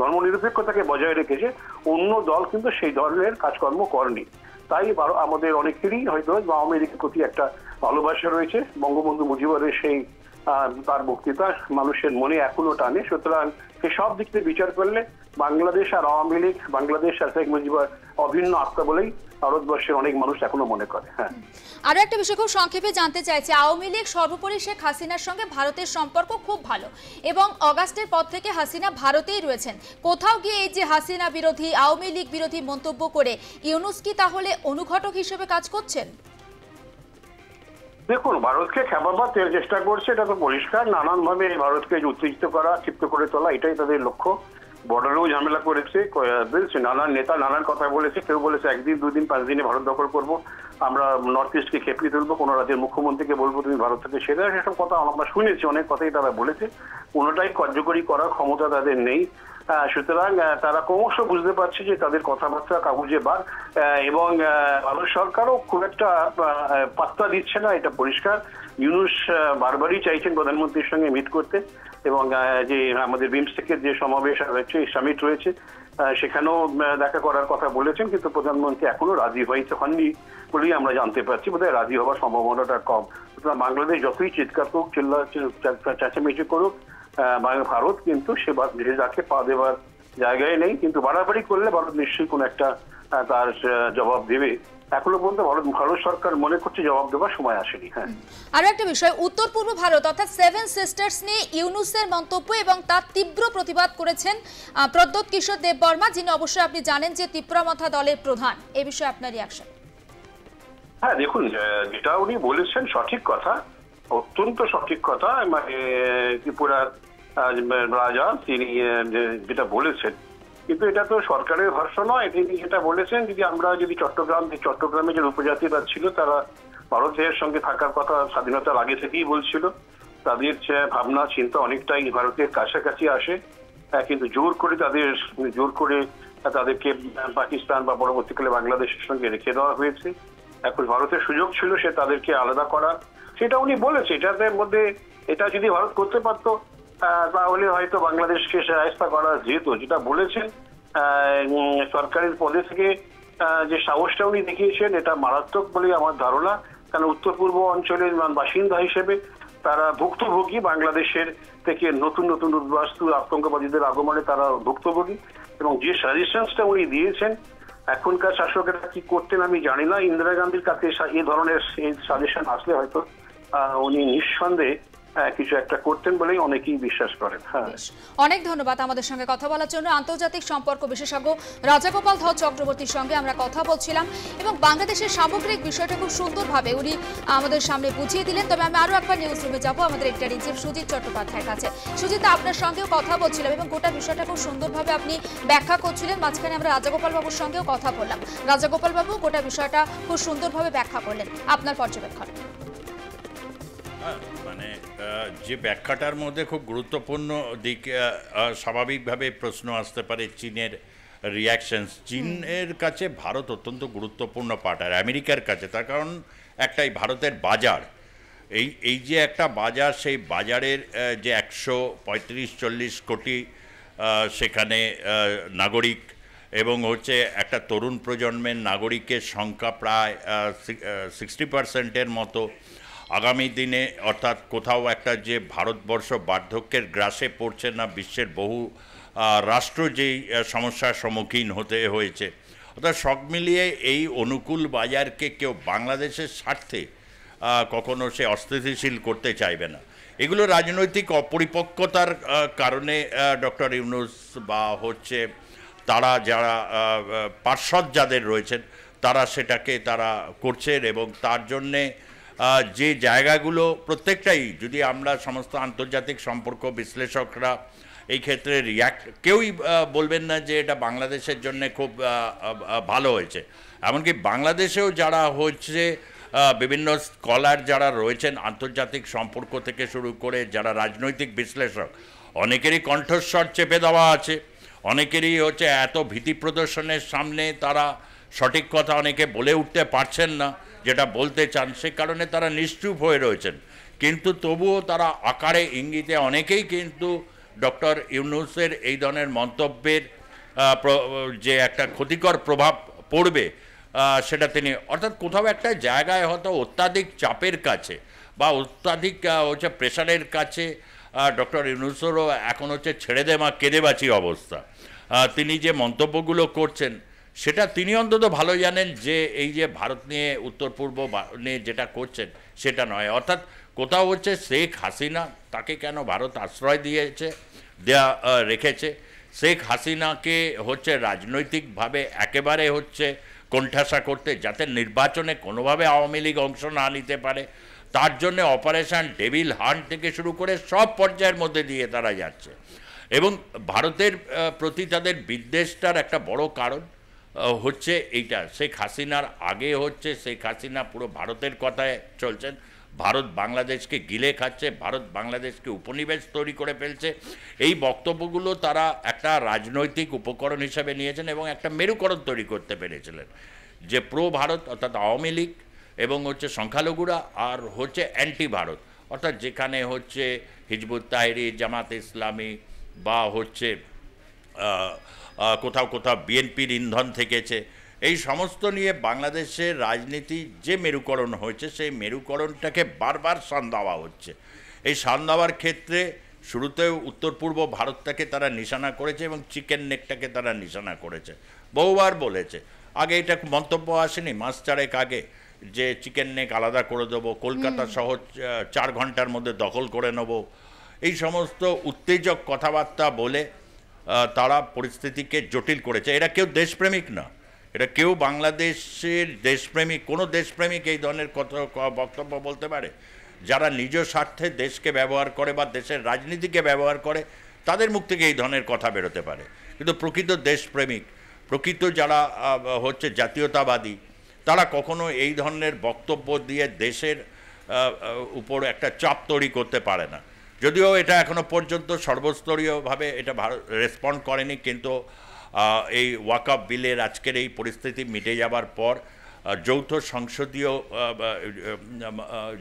ধর্মনিরপেক্ষতাকে বজায় রেখেছে, অন্য দল কিন্তু সেই ধরনের কাজকর্ম করেনি। তাই আমাদের অনেকেরই হয়তো আওয়ামী লীগের প্রতি একটা ভালোবাসা রয়েছে। বঙ্গবন্ধু মুজিবুরের সেই তার বক্তৃতা মানুষের মনে এখনো টানে। সুতরাং সব দিক থেকে বিচার করলে বাংলাদেশ আর আওয়ামী লীগ, বাংলাদেশ আর শেখ মুজিবুর অভিন্ন আত্মা বলেই ভারতবর্ষের অনেক মানুষ এখনো মনে করে। হ্যাঁ, আরো একটা বিষয় খুব সংক্ষেপে জানতে চাইছি, আওয়ামী লীগ সর্বোপরি শেখ হাসিনার সঙ্গে ভারতের সম্পর্ক খুব ভালো, এবং অগাস্টের পর থেকে হাসিনা ভারতেই রয়েছেন। কোথাও গিয়ে এই যে হাসিনা বিরোধী, আওয়ামী লীগ বিরোধী মন্তব্য করে ইউনূস কি তাহলে অনুঘটক হিসেবে কাজ করছেন? দেখুন, ভারতকে খেপাবার চেষ্টা করছে, এটা তো পরিষ্কার। নানানভাবে ভারতকে উত্তেজিত করা, ক্ষিপ্ত করে তোলা, এটাই তাদের লক্ষ্য। বর্ডারেও ঝামেলা করেছে, নানান নেতা নানান কথা বলেছে। কেউ বলেছে 1 দিন 2 দিন 5 দিনে ভারত দখল করবো, আমরা নর্থ ইস্টকে খেপিয়ে তুলবো, কোনো রাজ্যের মুখ্যমন্ত্রীকে বলবো তুমি ভারত থেকে সেরে, সেসব কথা আমরা শুনেছি, অনেক কথাই তারা বলেছে। কোনোটাই কার্যকরী করার ক্ষমতা তাদের নেই। সুতরাং তারা ক্রমশ বুঝতে পারছে যে তাদের কথাবার্তা কাগজে বার, এবং ভারত সরকারও খুব একটা পাত্তা দিচ্ছে না, এটা পরিষ্কার। ইউনূস বারবারই চাইছেন প্রধানমন্ত্রীর সঙ্গে মিট করতে, এবং যে আমাদের বিমস্টেকের যে সমাবেশ হয়েছে, সামিট রয়েছে, সেখানেও দেখা করার কথা বলেছেন, কিন্তু প্রধানমন্ত্রী এখনো রাজি হননি বলেই আমরা জানতে পারছি। বোধহয় রাজি হওয়ার সম্ভাবনাটা কম। সুতরাং বাংলাদেশ যতই চিৎকার করুক, চেঁচামেচি করুক, ভারত কিন্তু সে যাকে পা দেওয়ার জায়গায় নেই। কিন্তু বাড়াবাড়ি করলে ভারত নিশ্চয়ই কোনো একটা তার জবাব দেবে। এখনো পর্যন্ত ভারত সরকার মনে করছে জবাব দেওয়ার সময় আসেনি। হ্যাঁ, আরো একটা বিষয়, উত্তর পূর্ব ভারত অর্থাৎ সেভেন সিস্টার্স নিয়ে ইউনূসের মন্তব্য এবং তার তীব্র প্রতিবাদ করেছেন প্রদ্যোৎ কিশোর দেববর্মা, যিনি অবশ্যই আপনি জানেন যে তীব্রমথা দলের প্রধান। এই বিষয়ে আপনার রিঅ্যাকশন? হ্যাঁ, দেখুন, যেটা উনি বলেছেন সঠিক কথা, অত্যন্ত সঠিক কথা। মানে ত্রিপুরার রাজা তিনি যেটা বলেছেন কিন্তু এটা তো সরকারের ভাষ্য নয়। তিনি যেটা বলেছেন, যদি চট্টগ্রামে যে উপজাতিরা ছিল তারা ভারতের সঙ্গে থাকার কথা স্বাধীনতার আগে থেকেই বলছিল, তাদের ভাবনা চিন্তা অনেকটাই ভারতের কাছাকাছি আসে, কিন্তু জোর করে তাদেরকে পাকিস্তান বা পরবর্তীকালে বাংলাদেশের সঙ্গে রেখে দেওয়া হয়েছে। এখন ভারতের সুযোগ ছিল সে তাদেরকে আলাদা করার, সেটা উনি বলেছে। এটার মধ্যে এটা যদি ভারত করতে পারতো তাহলে হয়তো বাংলাদেশকে সাহায্য করা যেত। যেটা বলেছেন সরকারের পদে থেকে যে সাহসটা উনি দেখিয়েছেন, এটা মারাত্মক বলে আমার ধারণা। কারণ উত্তর পূর্ব অঞ্চলের বাসিন্দা হিসেবে তারা ভুক্তভোগী, বাংলাদেশের থেকে নতুন নতুন উদ্বাস্তু আতঙ্কবাদীদের আগমনে তারা ভুক্তভোগী। এবং যে সাজেশনসটা উনি দিয়েছেন, এখনকার শাসকেরা কি করতেন আমি জানি না, ইন্দিরা গান্ধীর কাছে এই ধরনের সাজেশন আসলে হয়তো উনি নিঃসন্দেহে কিছু একটা করতেন বলেই অনেকেই বিশ্বাস করেন। অনেক ধন্যবাদ আমাদের সঙ্গে কথা বলার জন্য। আন্তর্জাতিক সম্পর্ক বিশেষজ্ঞ রাজাগোপাল ধর চক্রবর্তীর সঙ্গে আমরা কথা বলছিলাম এবং বাংলাদেশের সামগ্রিক বিষয়টা খুব সুন্দরভাবে উনি আমাদের সামনে বুঝিয়ে দিলেন। তবে আমি আরো একবার নিউজ রুমে যাবো আমাদের এডিটর ইন চিফ সুজিত চট্টোপাধ্যায়ের কাছে। সুজিত, আপনার সঙ্গেও কথা বলছিলাম এবং গোটা বিষয়টা খুব সুন্দরভাবে আপনি ব্যাখ্যা করছিলেন। মাঝখানে আমরা রাজাগোপাল বাবুর সঙ্গেও কথা বললাম। রাজাগোপাল বাবু গোটা বিষয়টা খুব সুন্দরভাবে ব্যাখ্যা করলেন। আপনার পর্যবেক্ষণ? মানে যে ব্যাখ্যাটার মধ্যে খুব গুরুত্বপূর্ণ দিক, স্বাভাবিকভাবে প্রশ্ন আসতে পারে চীনের রিয়াকশনস। চীনের কাছে ভারত অত্যন্ত গুরুত্বপূর্ণ পার্টনার আমেরিকার কাছে, তার কারণ একটাই, ভারতের বাজার। এই যে একটা বাজার, সেই বাজারের যে 135-40 কোটি সেখানে নাগরিক, এবং হচ্ছে একটা তরুণ প্রজন্মের নাগরিকের সংখ্যা প্রায় 60%-এর মতো। আগামী দিনে অর্থাৎ কোথাও একটা যে ভারতবর্ষ বার্ধক্যের গ্রাসে পড়ছে না, বিশ্বের বহু রাষ্ট্র যেই সমস্যার সম্মুখীন হতে হয়েছে, অর্থাৎ সব মিলিয়ে এই অনুকূল বাজারকে কেউ বাংলাদেশের স্বার্থে কখনো সে অস্থিতিশীল করতে চাইবে না। এগুলো রাজনৈতিক অপরিপক্কতার কারণে ডক্টর ইউনূস বা হচ্ছে তারা যারা পার্ষদ যাদের রয়েছেন তারা সেটাকে তারা করছেন, এবং তার জন্যে যে জায়গাগুলো প্রত্যেকটাই, যদি আমরা সমস্ত আন্তর্জাতিক সম্পর্ক বিশ্লেষকরা এই ক্ষেত্রে কেউই বলবেন না যে এটা বাংলাদেশের জন্য খুব ভালো হয়েছে। এমনকি বাংলাদেশেও যারা হচ্ছে বিভিন্ন স্কলার যারা রয়েছেন আন্তর্জাতিক সম্পর্ক থেকে শুরু করে যারা রাজনৈতিক বিশ্লেষক, অনেকেরই কণ্ঠস্বর চেপে দেওয়া আছে, অনেকেরই হচ্ছে এত ভীতি প্রদর্শনের সামনে তারা সঠিক কথা অনেকে বলে উঠতে পারছেন না যেটা বলতে চান, সে কারণে তারা নিশ্চুপ হয়ে রয়েছেন। কিন্তু তবুও তারা আকারে ইঙ্গিতে অনেকেই কিন্তু ডক্টর ইউনূসের এই ধরনের মন্তব্যের যে একটা ক্ষতিকর প্রভাব পড়বে সেটা তিনি, অর্থাৎ কোথাও একটা জায়গায় হয়তো অত্যাধিক চাপের কাছে বা অত্যাধিক হচ্ছে প্রেশারের কাছে ডক্টর ইউনূসেরও এখন হচ্ছে ছেড়ে দে মা কেঁদে বাঁচি অবস্থা। তিনি যে মন্তব্যগুলো করছেন সেটা তিনি অন্তত ভালো জানেন যে এই যে ভারত নিয়ে উত্তর পূর্ব নিয়ে যেটা করছেন সেটা নয়। অর্থাৎ কোথাও হচ্ছে শেখ হাসিনা, তাকে কেন ভারত আশ্রয় রেখেছে, শেখ হাসিনাকে হচ্ছে রাজনৈতিকভাবে একেবারে হচ্ছে কোণঠাসা করতে, যাতে নির্বাচনে কোনোভাবে আওয়ামী লীগ অংশ না নিতে পারে, তার জন্য অপারেশন ডেভিল হান্ট থেকে শুরু করে সব পর্যায়ের মধ্যে দিয়ে তারা যাচ্ছে। এবং ভারতের প্রতি তাদের বিদ্বেষটার একটা বড় কারণ হচ্ছে এইটা, শেখ হাসিনার আগে হচ্ছে শেখ হাসিনা পুরো ভারতের কথায় চলছেন, ভারত বাংলাদেশকে গিলে খাচ্ছে, ভারত বাংলাদেশকে উপনিবেশ তৈরি করে ফেলছে। এই বক্তব্যগুলো তারা একটা রাজনৈতিক উপকরণ হিসাবে নিয়েছেন এবং একটা মেরুকরণ তৈরি করতে পেরেছিলেন, যে প্রো ভারত অর্থাৎ আওয়ামী লীগ এবং হচ্ছে সংখ্যালঘুরা, আর হচ্ছে অ্যান্টি ভারত অর্থাৎ যেখানে হচ্ছে হিজবুত তাহরির, জামাত ইসলামী বা হচ্ছে কোথাও কোথাও বিএনপির ইন্ধন থেকেছে, এই সমস্ত নিয়ে বাংলাদেশের রাজনীতি যে মেরুকরণ হয়েছে সেই মেরুকরণটাকে বারবার শান দেওয়া হচ্ছে। এই শান দেওয়ার ক্ষেত্রে শুরুতেও উত্তর পূর্ব ভারতটাকে তারা নিশানা করেছে এবং চিকেন নেকটাকে তারা নিশানা করেছে, বহুবার বলেছে। আগে এটা মন্তব্য আসেনি মাস চারেক আগে যে চিকেন নেক আলাদা করে দেবো, কলকাতা শহর 4 ঘন্টার মধ্যে দখল করে নেব, এই সমস্ত উত্তেজক কথাবার্তা বলে তারা পরিস্থিতিকে জটিল করেছে। এরা কেউ দেশপ্রেমিক না, এটা কেউ বাংলাদেশের দেশপ্রেমিক, কোনো দেশপ্রেমিক এই ধরনের বক্তব্য বলতে পারে? যারা নিজ স্বার্থে দেশকে ব্যবহার করে বা দেশের রাজনীতিকে ব্যবহার করে তাদের মুখ থেকে এই ধরনের কথা বেরোতে পারে। কিন্তু প্রকৃত দেশপ্রেমিক, প্রকৃত যারা হচ্ছে জাতীয়তাবাদী, তারা কখনো এই ধরনের বক্তব্য দিয়ে দেশের উপর একটা চাপ তৈরি করতে পারে না। যদিও এটা এখনো পর্যন্ত সর্বস্তরীয়ভাবে এটা রেসপন্ড করেনি, কিন্তু এই ওয়াকআপ বিলের আজকের এই পরিস্থিতি মিটে যাবার পর যৌথ সংসদীয়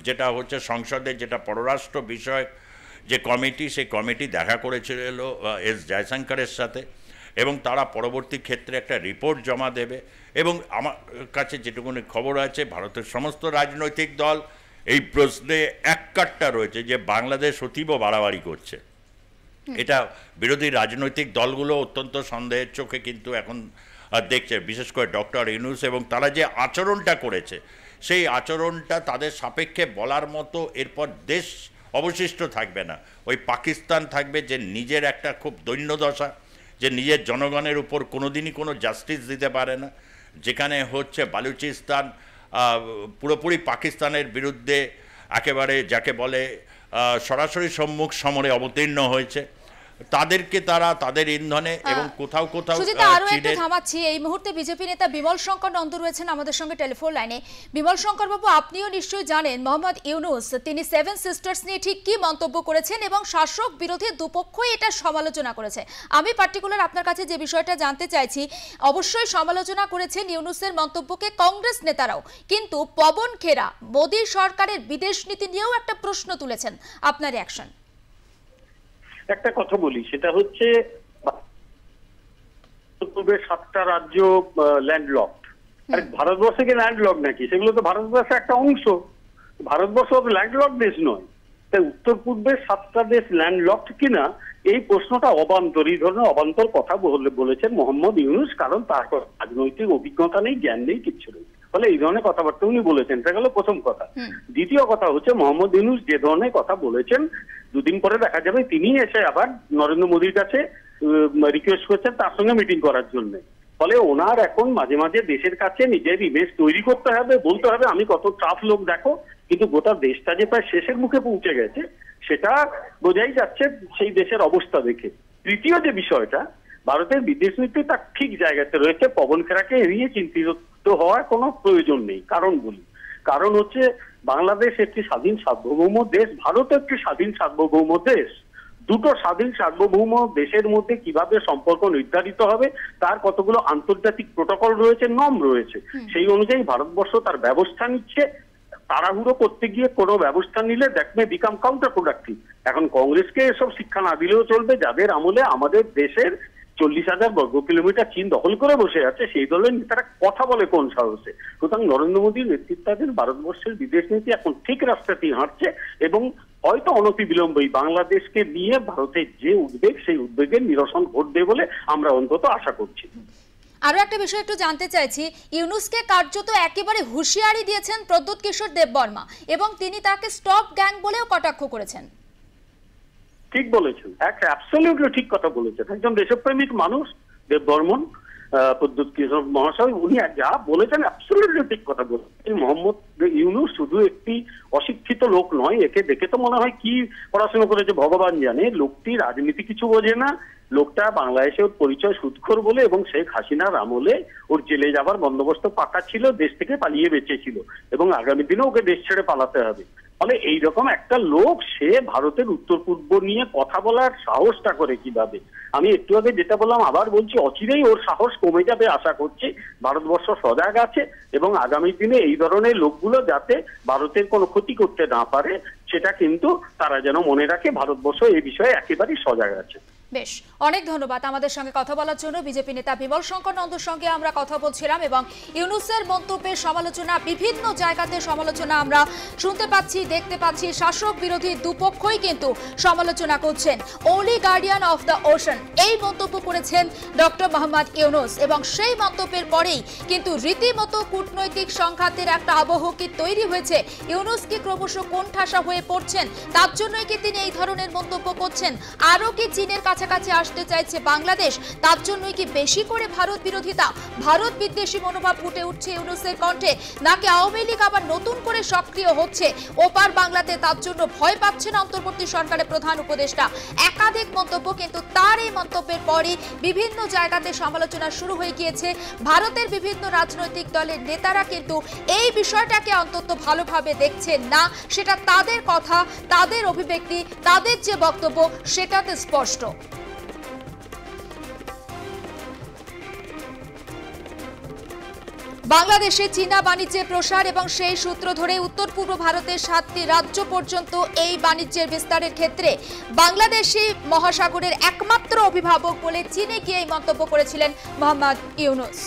যেটা হচ্ছে সংসদের যেটা পররাষ্ট্র বিষয়ক যে কমিটি, সেই কমিটি দেখা করেছিল এস জয়শঙ্করের সাথে, এবং তারা পরবর্তী ক্ষেত্রে একটা রিপোর্ট জমা দেবে। এবং আমার কাছে যেটুকুনি খবর আছে, ভারতের সমস্ত রাজনৈতিক দল এই প্রশ্নে এককাট্টা রয়েছে যে বাংলাদেশ অতীব বাড়াবাড়ি করছে। এটা বিরোধী রাজনৈতিক দলগুলো অত্যন্ত সন্দেহের চোখে কিন্তু এখন দেখছে, বিশেষ করে ডক্টর ইউনূস, এবং তারা যে আচরণটা করেছে সেই আচরণটা তাদের সাপেক্ষে বলার মতো এরপর দেশ অবশিষ্ট থাকবে না। ওই পাকিস্তান থাকবে যে নিজের একটা খুব দৈন্যদশা, যে নিজের জনগণের উপর কোনোদিনই কোনো জাস্টিস দিতে পারে না, যেখানে হচ্ছে বালুচিস্তান পুরোপুরি পাকিস্তানের বিরুদ্ধে একেবারে যাকে বলে সরাসরি সম্মুখ সমরে অবতীর্ণ হয়েছে, তাদেরকে তারা তাদের ইন্ধনে এবং কোথাও কোথাও আরো একটু থামাচ্ছি। এই মুহূর্তে বিজেপি নেতা বিমল শঙ্কর নন্দ রয়েছেন আমাদের সঙ্গে টেলিফোন লাইনে। বিমল শঙ্কর বাবু, আপনিও নিশ্চয়ই জানেন মোহাম্মদ ইউনূস তিনি 7 সিস্টার্স নিয়ে ঠিক কি মন্তব্য করেছেন এবং শাসক বিরোধী দুপক্ষই এটা সমালোচনা করেছে। আমি পার্টিকুলার আপনার কাছে যে বিষয়টা জানতে চাইছি, অবশ্যই সমালোচনা করেছেন ইউনূসের মন্তব্যকে কংগ্রেস নেতারাও, কিন্তু পবন খেরা মোদী সরকারের বিদেশ নীতি নিয়েও একটা প্রশ্ন তুলেছেন। আপনার রিঅ্যাকশন? একটা কথা বলি, সেটা হচ্ছে পূর্বের 7টা রাজ্য ল্যান্ডলকড। আর ভারতবর্ষে কি ল্যান্ডলক নাকি? সেগুলো তো ভারতবর্ষের একটা অংশ। ভারতবর্ষ ল্যান্ডলক দেশ নয়। তাই উত্তর পূর্বের 7টা দেশ ল্যান্ডলকড কিনা এই প্রশ্নটা অবান্তর, এই ধরনের অবান্তর কথা বলেছেন মোহাম্মদ ইউনূস, কারণ তার রাজনৈতিক অভিজ্ঞতা নেই, জ্ঞান নেই, কিচ্ছু নেই। ফলে এই ধরনের কথাবার্তা উনি বলেছেন, এটা গেল প্রথম কথা। দ্বিতীয় কথা হচ্ছে মোহাম্মদ ইউনূস যে ধরনের কথা বলেছেন, দুদিন পরে দেখা যাবে তিনি এসে আবার নরেন্দ্র মোদীর কাছে রিকোয়েস্ট করছেন তার সঙ্গে মিটিং করার জন্য। ফলে ওনার এখন মাঝে মাঝে দেশের কাছে নিজের ইমেজ তৈরি করতে হবে, বলতে হবে আমি কত টাফ লোক দেখো, কিন্তু গোটা দেশটা যে প্রায় শেষের মুখে পৌঁছে গেছে সেটা বোঝাই যাচ্ছে সেই দেশের অবস্থা দেখে। তৃতীয় যে বিষয়টা, ভারতের বিদেশ নীতি তার ঠিক জায়গাতে রয়েছে, পবন খেরাকে এড়িয়ে চিন্তিত হওয়ার কোনো প্রয়োজন নেই। কারণ বলি, কারণ হচ্ছে বাংলাদেশ একটি স্বাধীন সার্বভৌম দেশ, ভারত একটি স্বাধীন সার্বভৌম দেশ। দুটো স্বাধীন সার্বভৌম দেশের মধ্যে কিভাবে সম্পর্ক নির্ধারিত হবে তার কতগুলো আন্তর্জাতিক প্রটোকল রয়েছে, নর্ম রয়েছে, সেই অনুযায়ী ভারতবর্ষ তার ব্যবস্থা নিচ্ছে। তাড়াহুড়ো করতে গিয়ে কোনো ব্যবস্থা নিলে that may become counter productive. এখন কংগ্রেসকে এসব শিক্ষা না দিলেও চলবে, যাদের আমলে আমাদের দেশের 40,000 বর্গ কিলোমিটার চীন দখল করে বসে আছে, সেই দলের নেতারা কথা বলে কোন সাহসে? সুতরাং নরেন্দ্র মোদীর নেতৃত্বাধীন ভারতবর্ষের বিদেশ নীতি এখন ঠিক রাস্তাতেই হাঁটছে, এবং হয়তো অনতিবিলম্বেই বাংলাদেশকে নিয়ে ভারতের যে উদ্বেগ, সেই উদ্বেগের নিরসন ঘটবে বলে আমরা অন্তত আশা করছি। আরো একটা বিষয় একটু জানতে চাইছি, ইউনূসকে কার্যত একেবারে হুঁশিয়ারি দিয়েছেন প্রদ্যোৎ কিশোর দেববর্মা, এবং তিনি তাকে স্টপ গ্যাং বলেও কটাক্ষ করেছেন। ঠিক বলেছেন, অ্যাবসলিউটলি ঠিক কথা বলেছেন। একজন দেশপ্রেমিক মানুষ দেববর্মন, প্রদ্যোৎ কিশোর মহাশয়, উনি যা বলেছেন অ্যাবসলিউটলি ঠিক কথা বলেছেন। মোহাম্মদ ইউনূস শুধু একটি অশিক্ষিত লোক নয়, একে দেখে তো মনে হয় কি পড়াশোনা করেছে ভগবান জানে। লোকটি রাজনীতি কিছু বোঝে না, লোকটা বাংলাদেশে ওর পরিচয় সুদখোর বলে, এবং শেখ হাসিনার আমলে ওর জেলে যাবার বন্দোবস্ত পাকা ছিল, দেশ থেকে পালিয়ে বেঁচেছিল, এবং আগামী দিনে ওকে দেশ ছেড়ে পালাতে হবে। ফলে এইরকম একটা লোক, সে ভারতের উত্তর পূর্ব নিয়ে কথা বলার সাহসটা করে কিভাবে? আমি একটু আগে যেটা বললাম আবার বলছি, অচিরেই ওর সাহস কমে যাবে আশা করছি। ভারতবর্ষ সজাগ আছে, এবং আগামী দিনে এই ধরনের লোকগুলো যাতে ভারতের কোনো ক্ষতি করতে না পারে সেটা কিন্তু তারা যেন মনে রাখে। ভারতবর্ষ এই বিষয়ে একেবারেই সজাগ আছে। বেশ, অনেক ধন্যবাদ আমাদের সঙ্গে কথা বলার জন্য। বিজেপি নেতা বিমল শঙ্কর নন্দর সঙ্গে আমরা কথা বলছিলাম, এবং ইউনূসের মন্তব্যের সমালোচনা, বিভিন্ন জায়গাতে সমালোচনা আমরা শুনতে পাচ্ছি, দেখতে পাচ্ছি। শাসক বিরোধী দুপক্ষই কিন্তু সমালোচনা করছেন। Only guardian of the ocean, এই মন্তব্য করেছেন ডক্টর মোহাম্মদ ইউনূস, এবং সেই মন্তব্যের পরেই কিন্তু রীতিমতো কূটনৈতিক সংঘাতের একটা আবহ কি তৈরি হয়েছে। ইউনূস কি ক্রমশ কোণঠাসা হয়ে পড়ছেন? তার জন্যই কি তিনি এই ধরনের মন্তব্য করছেন? আরও কি চীনের কাছে কাছাকাছি আসতে চাইছে বাংলাদেশ, তার জন্যই কি বেশি করে ভারত বিরোধিতা, ভারত বিদ্বেষী মনোভাব ফুটে উঠছে ইউনূসের কণ্ঠে, নাকি আওয়ামী লীগ আবার নতুন করে সক্রিয় হচ্ছে ওপার বাংলাতে, তার জন্য ভয় পাচ্ছেন অন্তর্বর্তী সরকারের প্রধান উপদেষ্টা? একাধিক মন্তব্য, কিন্তু তার এই মন্তব্যের পরই বিভিন্ন জায়গাতে সমালোচনা শুরু হয়ে গিয়েছে। ভারতের বিভিন্ন রাজনৈতিক দলের নেতারা কিন্তু এই বিষয়টাকে অন্তত ভালোভাবে দেখছেন না, সেটা তাদের কথা, তাদের অভিব্যক্তি, তাদের যে বক্তব্য সেটাতে স্পষ্ট। বাংলাদেশে চীনা বাণিজ্যের প্রসার এবং সেই সূত্র ধরে উত্তর পূর্ব ভারতের 7টি রাজ্য পর্যন্ত এই বাণিজ্যের বিস্তারের ক্ষেত্রে বাংলাদেশি মহাসাগরের একমাত্র অভিভাবক বলে চীনে গিয়ে এই মন্তব্য করেছিলেন মোহাম্মদ ইউনূস।